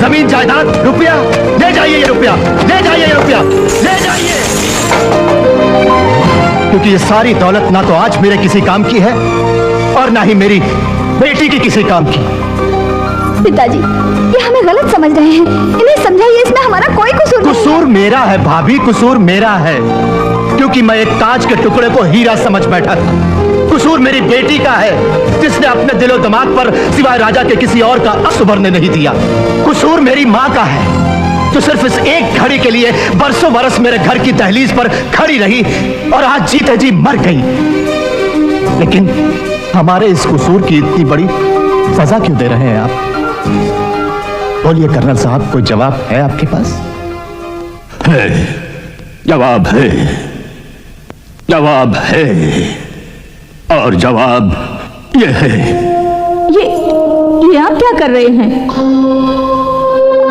जमीन, जायदाद, रुपया? ले जाइए ये रुपया, ले जाइए ये रुपया, ले जाइए। क्योंकि ये सारी दौलत ना तो आज मेरे किसी काम की है और ना ही मेरी बेटी की किसी काम की। पिताजी, ये हमें गलत समझ रहे हैं, इन्हें समझाइए, इसमें हमारा कोई कसूर नहीं है। कसूर मेरा है भाभी, कसूर मेरा है, क्योंकि मैं एक ताज के टुकड़े को हीरा समझ बैठा था। कसूर मेरी बेटी का है जिसने अपने दिलो दिमाग पर सिवाय राजा के किसी और का अक्स उभरने नहीं दिया। कसूर मेरी माँ का है जो सिर्फ इस एक घड़ी के लिए बरसों बरस मेरे घर की दहलीज पर खड़ी रही और आज जीते जी मर गई। लेकिन हमारे इस कसूर की इतनी बड़ी सजा क्यों दे रहे हैं आप? बोलिए कर्नल साहब, कोई जवाब है आपके पास? है, जवाब है, जवाब है, और जवाब ये है। ये आप क्या कर रहे हैं?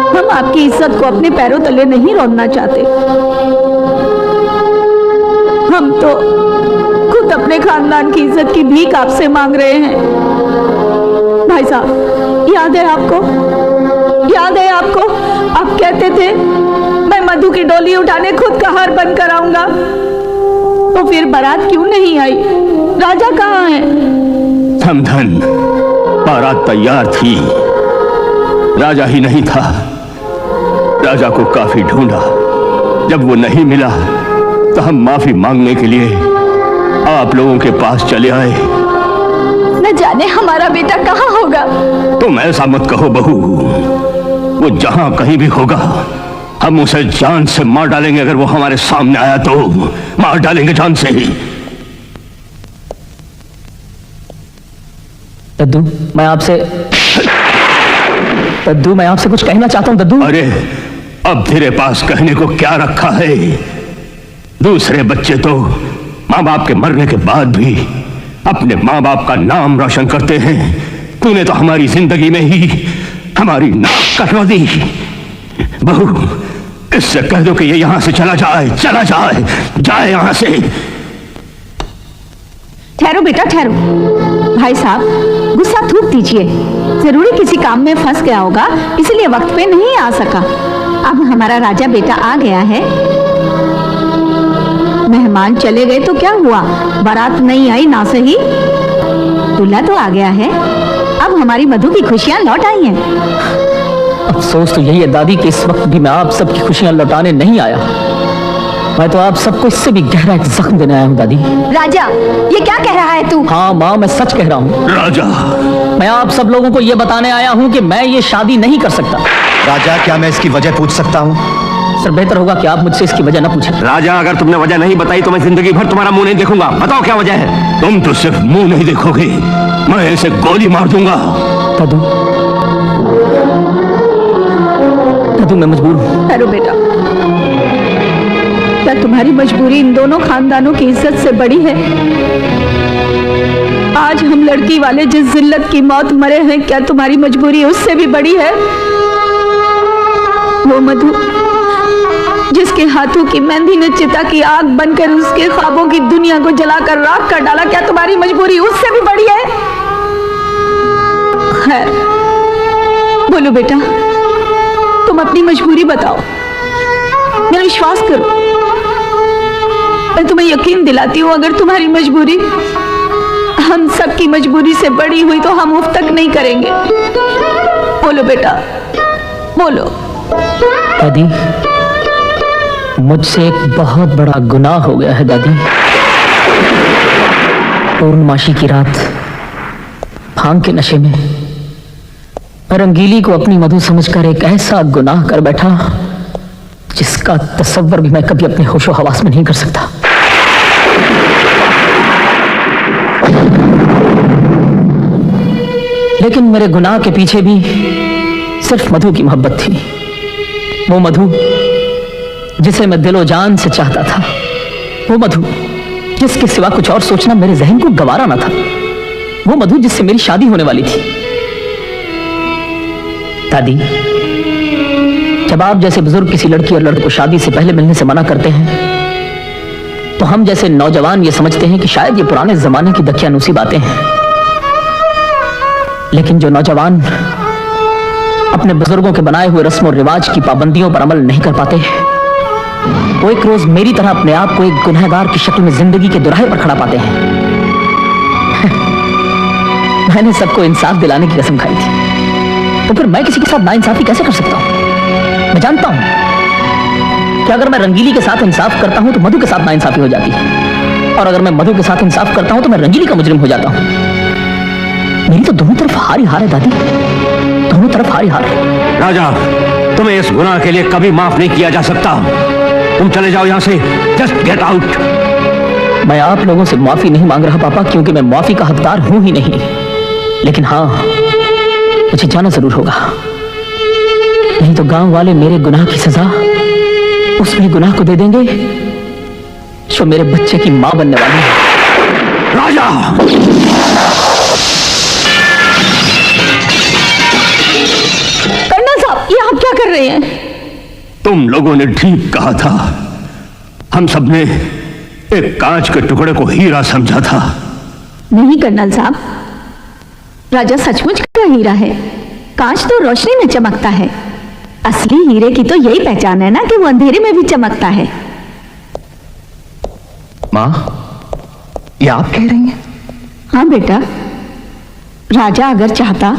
हम आपकी इज्जत को अपने पैरों तले नहीं रोकना चाहते। हम तो खुद अपने खानदान की इज्जत की भीख आपसे मांग रहे हैं। भाई साहब, याद है आपको? याद है आपको? आप कहते थे मैं मधु की डोली उठाने खुद का हार बनकर आऊंगा। तो फिर बारात क्यों नहीं आई? राजा कहाँ है? समधन, बारात तैयार थी, राजा ही नहीं था। राजा को काफी ढूंढा, जब वो नहीं मिला तो हम माफी मांगने के लिए आप लोगों के पास चले आए। न जाने हमारा बेटा कहाँ होगा। तुम ऐसा मत कहो बहू, वो जहां कहीं भी होगा हम उसे जान से मार डालेंगे। अगर वो हमारे सामने आया तो मार डालेंगे जान से ही। दद्दू, मैं आपसे कुछ कहना चाहता हूं दद्दू। अरे अब तेरे पास कहने को क्या रखा है? दूसरे बच्चे तो माँ बाप के मरने के बाद भी अपने माँ बाप का नाम रोशन करते हैं। तूने तो हमारी जिंदगी में ही हमारी नाक कटवा दी। बहू, इससे कह दो कि ये यहां से चला जाए, चला जाए, जाए यहां से। ठहरो बेटा, ठहरो। भाई साहब, गुस्सा थूक दीजिए। जरूरी किसी काम में फंस गया होगा, इसलिए वक्त पे नहीं आ सका। अब हमारा राजा बेटा आ गया है। मेहमान चले गए तो क्या हुआ? बारात नहीं आई ना सही, दूल्हा तो आ गया है। अब हमारी मधु की खुशियां लौट आई हैं। अफसोस तो यही है दादी कि इस वक्त भी मैं आप सबकी खुशियां लौटाने नहीं आया। मैं तो आप सबको इससे भी गहरा एक जख्म देने आया हूँ दादी। राजा, ये क्या कह रहा है तू? हाँ माँ, मैं सच कह रहा हूँ। राजा, मैं आप सब लोगों को ये बताने आया हूँ कि मैं ये शादी नहीं कर सकता। राजा, क्या मैं इसकी वजह पूछ सकता हूँ? सर, बेहतर होगा कि आप मुझसे इसकी वजह ना पूछें। राजा, अगर तुमने वजह नहीं बताई तो मैं जिंदगी भर तुम्हारा मुंह नहीं देखूंगा। बताओ क्या वजह है? तुम तो सिर्फ मुंह नहीं देखोगे, मैं इसे गोली मार दूंगा। दद्दू, मैं मजबूर हूँ। ठहरो बेटा, क्या तुम्हारी मजबूरी इन दोनों खानदानों की इज्जत से बड़ी है? आज हम लड़की वाले जिस जिल्लत की मौत मरे हैं, क्या तुम्हारी मजबूरी उससे भी बड़ी है? वो मधु जिसके हाथों की मेहंदी ने चिता की आग बनकर उसके ख्वाबों की दुनिया को जलाकर राख कर डाला, क्या तुम्हारी मजबूरी उससे भी बड़ी है? खैर, बोलो बेटा, तुम अपनी मजबूरी बताओ। मेरा विश्वास करो, मैं तुम्हें यकीन दिलाती हूँ, अगर तुम्हारी मजबूरी हम सबकी मजबूरी से बड़ी हुई तो हम उफ तक नहीं करेंगे। बोलो बेटा, बोलो। दादी, मुझसे एक बहुत बड़ा गुनाह हो गया है दादी। पूर्णमासी की रात भांग के नशे में मैं रंगीली को अपनी मधु समझकर एक ऐसा गुनाह कर बैठा जिसका तसव्वुर भी मैं कभी अपने होशो हवास में नहीं कर सकता। लेकिन मेरे गुनाह के पीछे भी सिर्फ मधु की मोहब्बत थी। वो मधु जिसे मैं दिलो जान से चाहता था, वो मधु जिसके सिवा कुछ और सोचना मेरे जहन को गवारा ना था, वो मधु जिससे मेरी शादी होने वाली थी। दादी, जब आप जैसे बुजुर्ग किसी लड़की और लड़के को शादी से पहले मिलने से मना करते हैं तो हम जैसे नौजवान ये समझते हैं कि शायद ये पुराने जमाने की दकियानूसी बातें हैं। लेकिन जो नौजवान अपने बुजुर्गों के बनाए हुए रस्म और रिवाज की पाबंदियों पर अमल नहीं कर पाते, वो एक रोज मेरी तरह अपने आप को एक गुनहगार की शक्ल में जिंदगी के दुराहे पर खड़ा पाते हैं। मैंने सबको इंसाफ दिलाने की कसम खाई थी, तो फिर मैं किसी के साथ नाइंसाफी कैसे कर सकता हूं? मैं जानता हूं कि अगर मैं रंगीली के साथ इंसाफ करता हूं तो मधु के साथ नाइंसाफी हो जाती है, और अगर मैं मधु के साथ इंसाफ करता हूं तो मैं रंगीली का मुजरिम हो जाता हूं। मेरी तो दोनों तरफ हार ही हार है दादी, दोनों तरफ हार ही हार। राजा, तुम्हें इस गुनाह के लिए कभी माफ नहीं किया जा सकता। तुम चले जाओ यहां से, जस्ट गेट आउट। मैं आप लोगों से माफी नहीं मांग रहा पापा, क्योंकि मैं माफी का हकदार हूं ही नहीं। लेकिन हाँ, मुझे जाना जरूर होगा, नहीं तो गांव वाले मेरे गुनाह की सजा उसमें गुनाह को दे देंगे जो मेरे बच्चे की मां बनने वाली है। राजा, कर्नल साहब, ये आप क्या कर रहे हैं? तुम लोगों ने ठीक कहा था। हम सबने एक कांच के टुकड़े को हीरा समझा था। नहीं कर्नल साहब, राजा सचमुच का हीरा है। कांच तो रोशनी में चमकता है, असली हीरे की तो यही पहचान है ना कि वो अंधेरे में भी चमकता है। माँ, ये आप कह रही हैं? हाँ बेटा, राजा अगर चाहता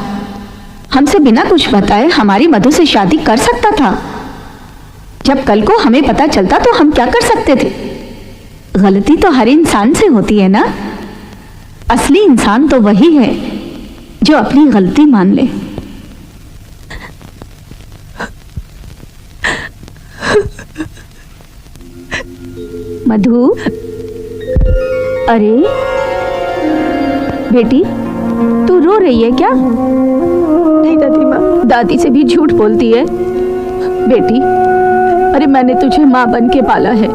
हमसे बिना कुछ बताए हमारी मधु से शादी कर सकता था। जब कल को हमें पता चलता तो हम क्या कर सकते थे? गलती तो हर इंसान से होती है ना। असली इंसान तो वही है जो अपनी गलती मान ले। मधु, अरे बेटी, तू रो रही है क्या? नहीं दादी माँ। दादी से भी झूठ बोलती है बेटी। अरे मैंने तुझे माँ बन के पाला है।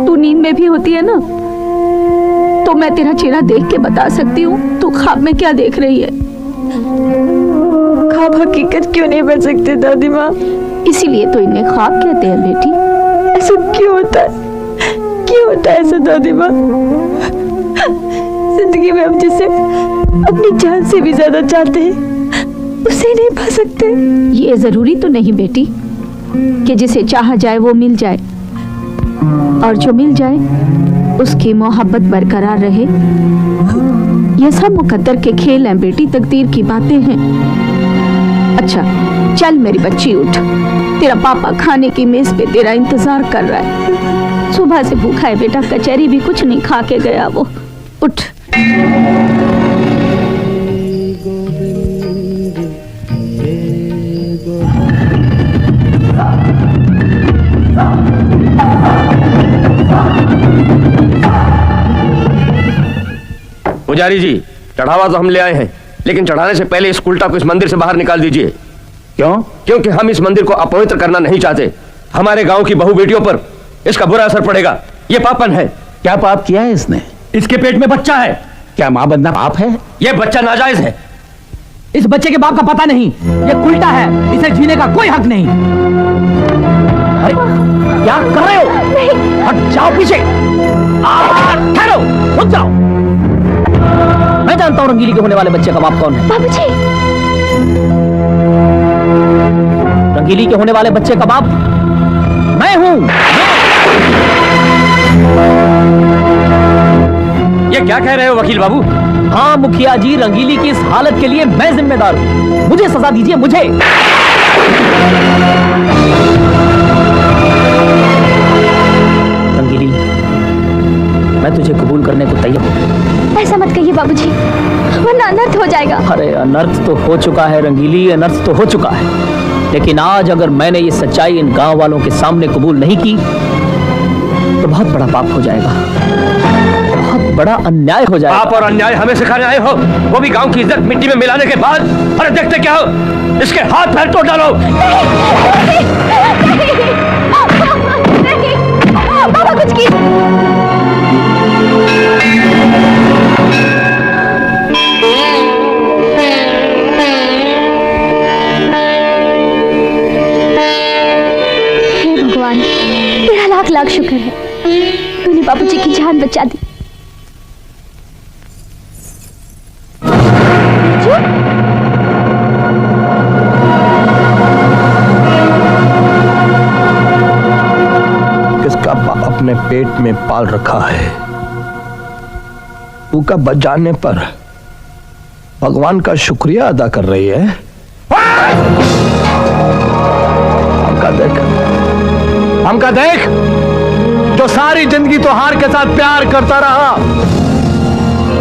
तू नींद में भी होती है ना, तो मैं तेरा चेहरा देख के बता सकती हूँ तू ख्वाब में क्या देख रही है। ख्वाब हकीकत क्यों नहीं बन सकते दादी माँ? इसीलिए तो इन्हें ख्वाब कहते हैं बेटी। ऐसा क्यों होता है? क्यों होता है ऐसा दादी माँ? जिंदगी में हम जिसे अपनी जान से भी ज्यादा चाहते हैं उसे नहीं पा सकते। ये जरूरी तो नहीं बेटी कि जिसे चाहा जाए वो मिल जाए, और जो मिल जाए उसकी मोहब्बत बरकरार रहे। ये सब मुकद्दर के खेल हैं बेटी, तकदीर की बातें हैं। अच्छा चल मेरी बच्ची, उठ। तेरा पापा खाने की मेज पे तेरा इंतजार कर रहा है। सुबह से भूखा है बेटा, कचहरी भी कुछ नहीं खा के गया वो। उठ। पुजारी जी, चढ़ावा तो हम ले आए हैं, लेकिन चढ़ाने से पहले इस उल्टा को इस मंदिर से बाहर निकाल दीजिए। क्यों? क्योंकि हम इस मंदिर को अपवित्र करना नहीं चाहते। हमारे गांव की बहू बेटियों पर इसका बुरा असर पड़ेगा। ये पापन है। क्या पाप किया है इसने? इसके पेट में बच्चा है। क्या मां बनना पाप है? ये बच्चा नाजायज है। इस बच्चे के बाप का पता नहीं, ये उल्टा है, इसे जीने का कोई हक नहीं। अरे क्या कर रहे हो? हट जाओ पीछे। ठहरो, रुक जाओ। मैं जानता हूं रंगीली के होने वाले बच्चे का बाप कौन है। बाबूजी, रंगीली के होने वाले बच्चे का बाप मैं हूं। ये क्या कह रहे हो वकील बाबू? हाँ मुखिया जी, रंगीली की इस हालत के लिए मैं जिम्मेदार हूँ। मुझे सजा दीजिए, मुझे। रंगीली, मैं तुझे कबूल करने को तैयार हूँ। ऐसा मत कहिए बाबूजी, वरना अनर्थ हो जाएगा। अरे अनर्थ तो हो चुका है रंगीली, अनर्थ तो हो चुका है। लेकिन आज अगर मैंने ये सच्चाई इन गांव वालों के सामने कबूल नहीं की तो बहुत बड़ा पाप हो जाएगा, बहुत बड़ा अन्याय हो जाएगा। पाप और अन्याय हमें सिखाने आए हो, वो भी गांव की इज्जत मिट्टी में मिलाने के बाद? अरे देखते क्या हो, इसके हाथ पैर तोड़ डालो। बाबा कुछ की तेरा लाख लाख शुक्र है, तूने बाबूजी की जान बचा दी। किसका बाप अपने पेट में पाल रखा है, उसका बच जाने पर भगवान का शुक्रिया अदा कर रही है। हमका देख, जो सारी जिंदगी तोहार के साथ प्यार करता रहा,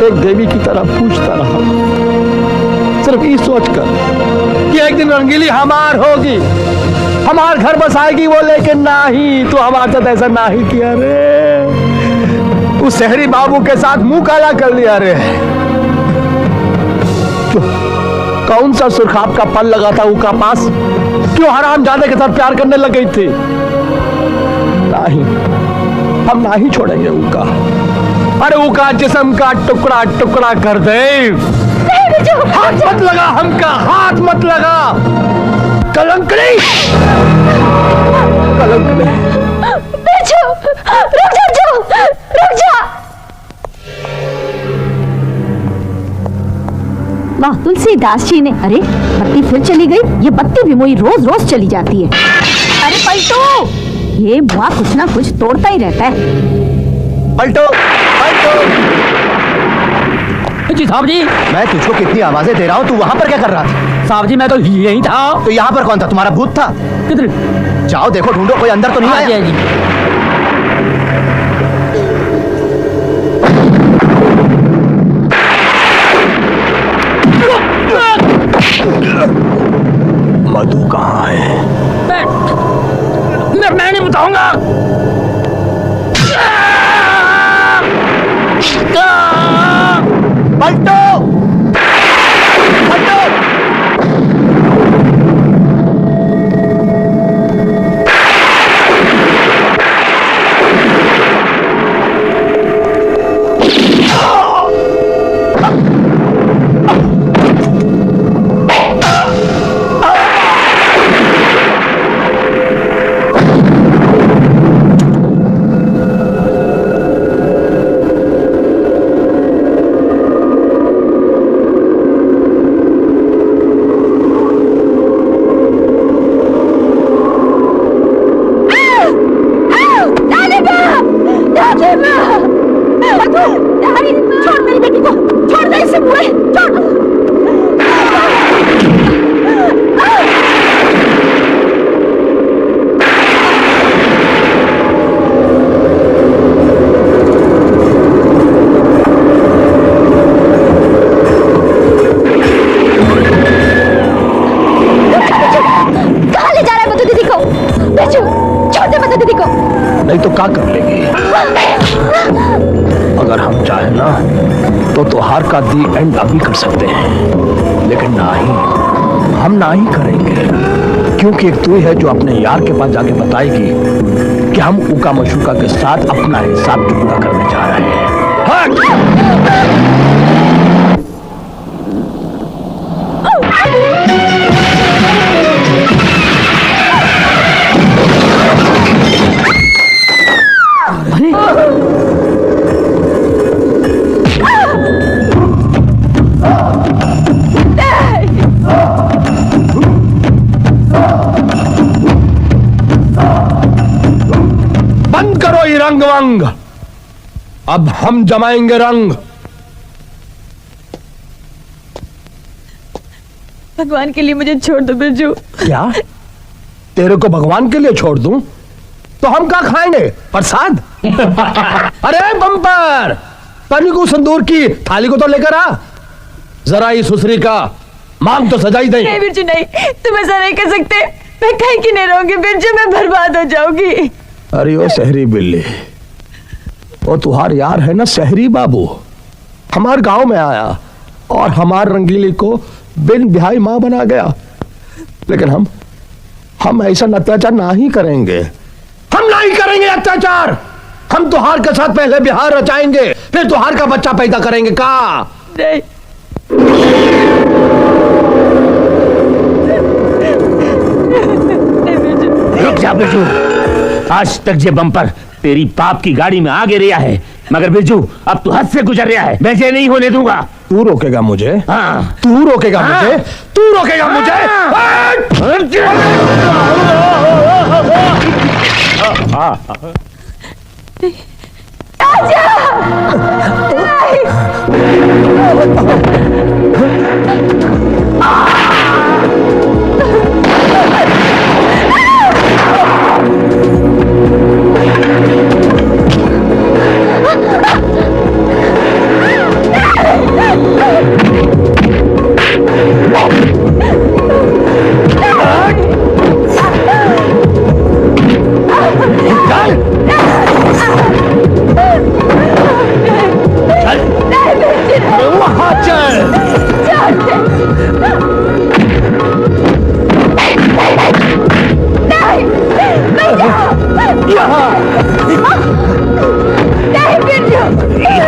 एक देवी की तरह पूछता रहा, सिर्फ ये सोचकर कि एक दिन रंगीली हमार होगी, हमार घर बसाएगी वो, लेकिन नहीं, तू हमारे साथ ऐसा नहीं किया रे। उस शहरी बाबू के साथ मुंह काला कर लिया रे। कौन सा सुरखाब का पल लगा था उसका पास? क्यों हरामजादे के साथ प्यार करने लग गई थी? नहीं, हम नहीं छोड़ेंगे उनका। अरे उनका जिस्म का टुकड़ा टुकड़ा कर दे। हाथ मत लगा, हमका हाथ मत लगा। कलंकड़ी, कलंकड़ी। रुक जा, रुक जा। वाह तुलसीदास जी ने, अरे बत्ती फिर चली गई। ये बत्ती भी मोई रोज रोज चली जाती है। अरे पलटू, ये बुआ कुछ ना कुछ तोड़ता ही रहता है। पलटो, पलटो। जी साहब जी, मैं तुझको कितनी आवाजें दे रहा हूँ, तू वहां पर क्या कर रहा था? साहब जी मैं तो यही था। तो यहाँ पर कौन था? तुम्हारा भूत था? किधर? जाओ देखो, ढूंढो, कोई अंदर तो नहीं आया। जी मधु कहाँ है? मैं नहीं बताऊंगा। पलटो, पलटो। छोड़ मेरी बेटी को, छोड़ दे इसे पूरे, छोड़। कहाँ ले जा रहा है मधु दीदी को? बेचू, छोड़ दे मधु दीदी को। नहीं तो क्या कर लेगी? अगर हम चाहे ना तो हार का दी एंड अभी कर सकते हैं, लेकिन नहीं, हम ना ही करेंगे, क्योंकि एक तू है जो अपने यार के पास जाके बताएगी कि हम उका मशूका के साथ अपना हिसाब चुकता करने जा रहे हैं। रंग वंग, अब हम जमाएंगे रंग। भगवान के लिए मुझे छोड़ दो बिरजू। क्या तेरे को भगवान के लिए छोड़ दूं? तो हम क्या खाएंगे? प्रसाद? अरे बम्पर, तनिको संदूर की थाली को तो लेकर आ। जरा इस सुसरी का मांग तो सजा ही दे। नहीं बिरजू नहीं, तुम ऐसा नहीं कर सकते। मैं कहीं की नहीं रहूंगी बिरजू, मैं बर्बाद हो जाऊंगी। अरे ओ शहरी बिल्ली, वो तुहार यार है ना शहरी बाबू, हमारे गांव में आया और हमार रंगीली को बिन बिहाई मां बना गया। लेकिन हम ऐसा अत्याचार नहीं करेंगे। हम नहीं करेंगे अत्याचार। हम तुहार के साथ पहले बिहार रचाएंगे, फिर तुहार का बच्चा पैदा करेंगे। का नहीं। रुक जा बिरजू, आज तक ये बम्पर तेरी बाप की गाड़ी में आगे रहा है, मगर बिरजू अब तू हद से गुजर रहा है। मैं ये नहीं होने दूंगा। तू रोकेगा मुझे? हाँ। तू रोकेगा मुझे? तू रोकेगा मुझे?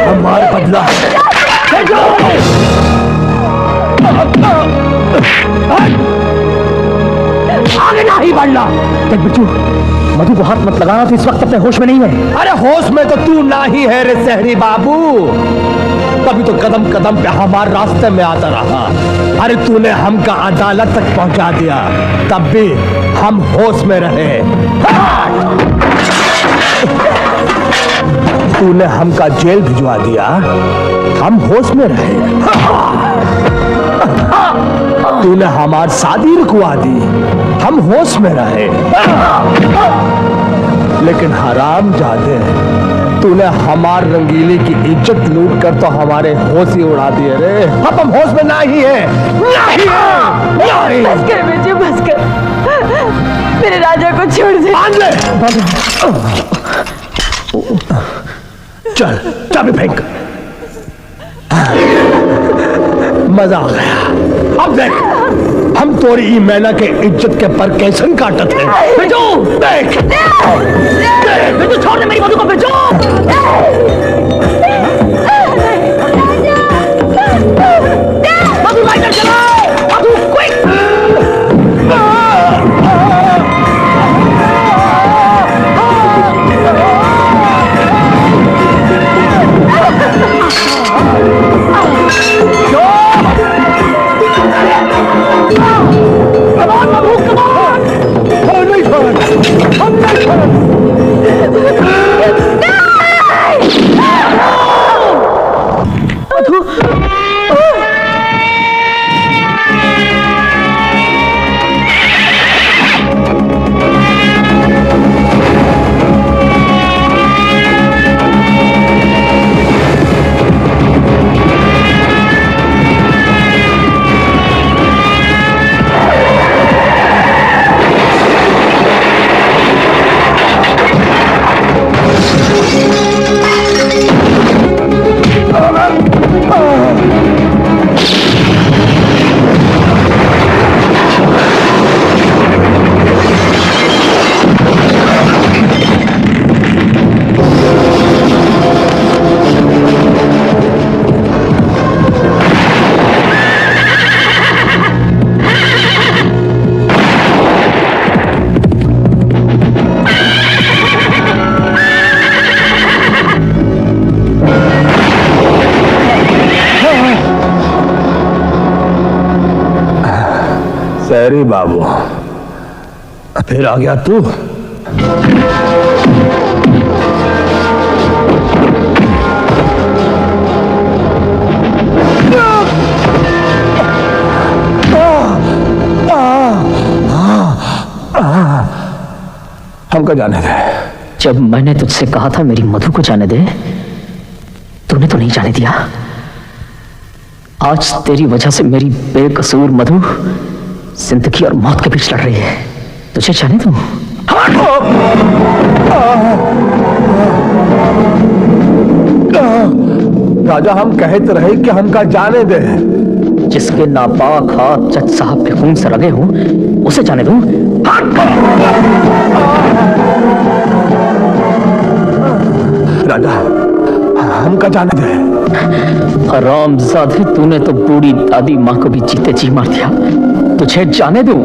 हमारा बदला आगे नहीं बढ़ना। देख बिरजू, मधु को हाथ मत लगाना, तो इस वक्त अपने होश में नहीं है। अरे होश में तो तू नहीं है रे शहरी बाबू, तभी तो कदम कदम पे हमारे रास्ते में आता रहा। अरे तूने हमका अदालत तक पहुंचा दिया, तब भी हम होश में रहे। तूने हमका जेल भिजवा दिया, हम होश में रहे। तूने हमारी शादी रुकवा दी, हम होश में रहे। लेकिन हराम जादे, तूने हमार रंगीली की इज्जत लूट कर तो हमारे होश ही उड़ा दिए रे। अब हम होश में नहीं है, नहीं है, नहीं। बस कर बिरजू, बस कर। मेरे राजा को छोड़ दे। बांध ले। चल चाबी फेंक। मजा आ गया। अब देख हम तोरी ई मैना के इज्जत के पर कैसन काटत है। बिरजू देख, बिरजू छोड़ दे मेरी मधु को। बिरजू मधु लाइटर चलाओ, मधु क्विक। शहरी बाबू, फिर आ गया तू। हमको जाने दे। जब मैंने तुझसे कहा था मेरी मधु को जाने दे, तूने तो नहीं जाने दिया। आज तेरी वजह से मेरी बेकसूर मधु जिंदगी और मौत के बीच लड़ रही है। तुझे जाने दूं? राजा, हम कहते रहे कि हमका जाने दे। जिसके नापाक हाथ जज साहब के खून से रगे हों, उसे जाने दूं? राजा, हमका जाने दे। हरामजादे, तूने तो बूढ़ी दादी माँ को भी जीते जी मार दिया। तुझे जाने दूं?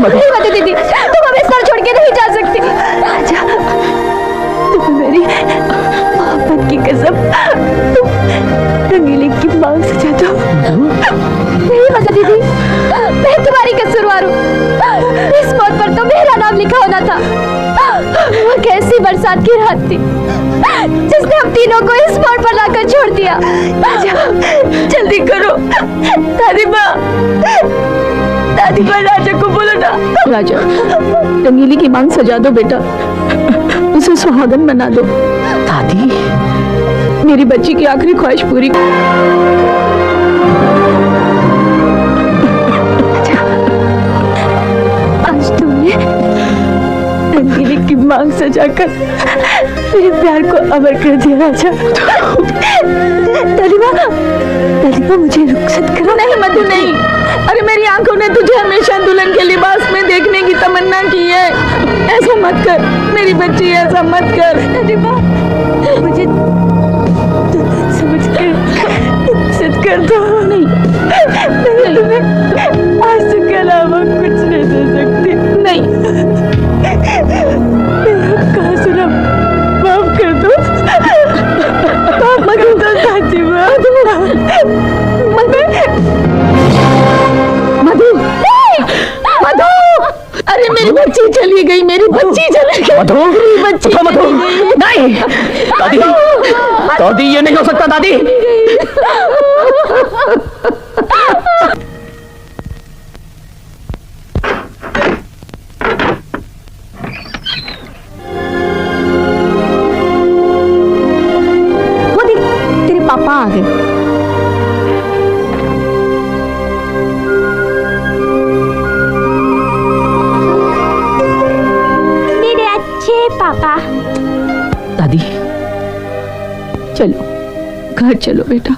नहीं मधु दीदी, तुम हमें सर छोड़ के नहीं जा सकती। राजा, तुम मेरी मोहब्बत की कसम, तुम रंगीली की मांग सजा दो। नहीं मधु दीदी, मैं तुम्हारी कसूरवार हूँ। इस मौत पर तो मेरा नाम लिखा होना था। वो कैसी बरसात की रात थी जिसने हम तीनों को इस मोड़ पर लाकर छोड़ दिया। राजा, जल्दी करो। दादी माँ राजा को बोलो ना। राजा, रंगीली की मांग सजा दो बेटा, उसे सुहागन बना दो। दादी, मेरी बच्ची की आखिरी ख्वाहिश पूरी। आज तुमने रंगीली की मांग सजाकर मेरे प्यार को अमर कर दिया राजा। दादी माँ मुझे रुखसत करो। नहीं मधु, नहीं। अरे मेरी आंखों ने तुझे हमेशा दुल्हन के लिबास में देखने की तमन्ना की है। ऐसा मत कर मेरी बच्ची, ऐसा मत कर। दादी माँ, मुझे दुल्हन समझ कर रुखसत कर दो। नहीं, मैं तुम्हें आंसू के अलावा कुछ नहीं दे सकती। नहीं, मेरा कहा सुना माफ कर दो। माफ कर दो दादी माँ। मधु, अरे मेरी बच्ची चली गई, मेरी बच्ची चली गई। मधु, मेरी बच्ची मधु, नहीं। दादी, दादी ये नहीं हो सकता दादी। वो देख, तेरे पापा आ गए। पापा, दादी, चलो घर चलो बेटा।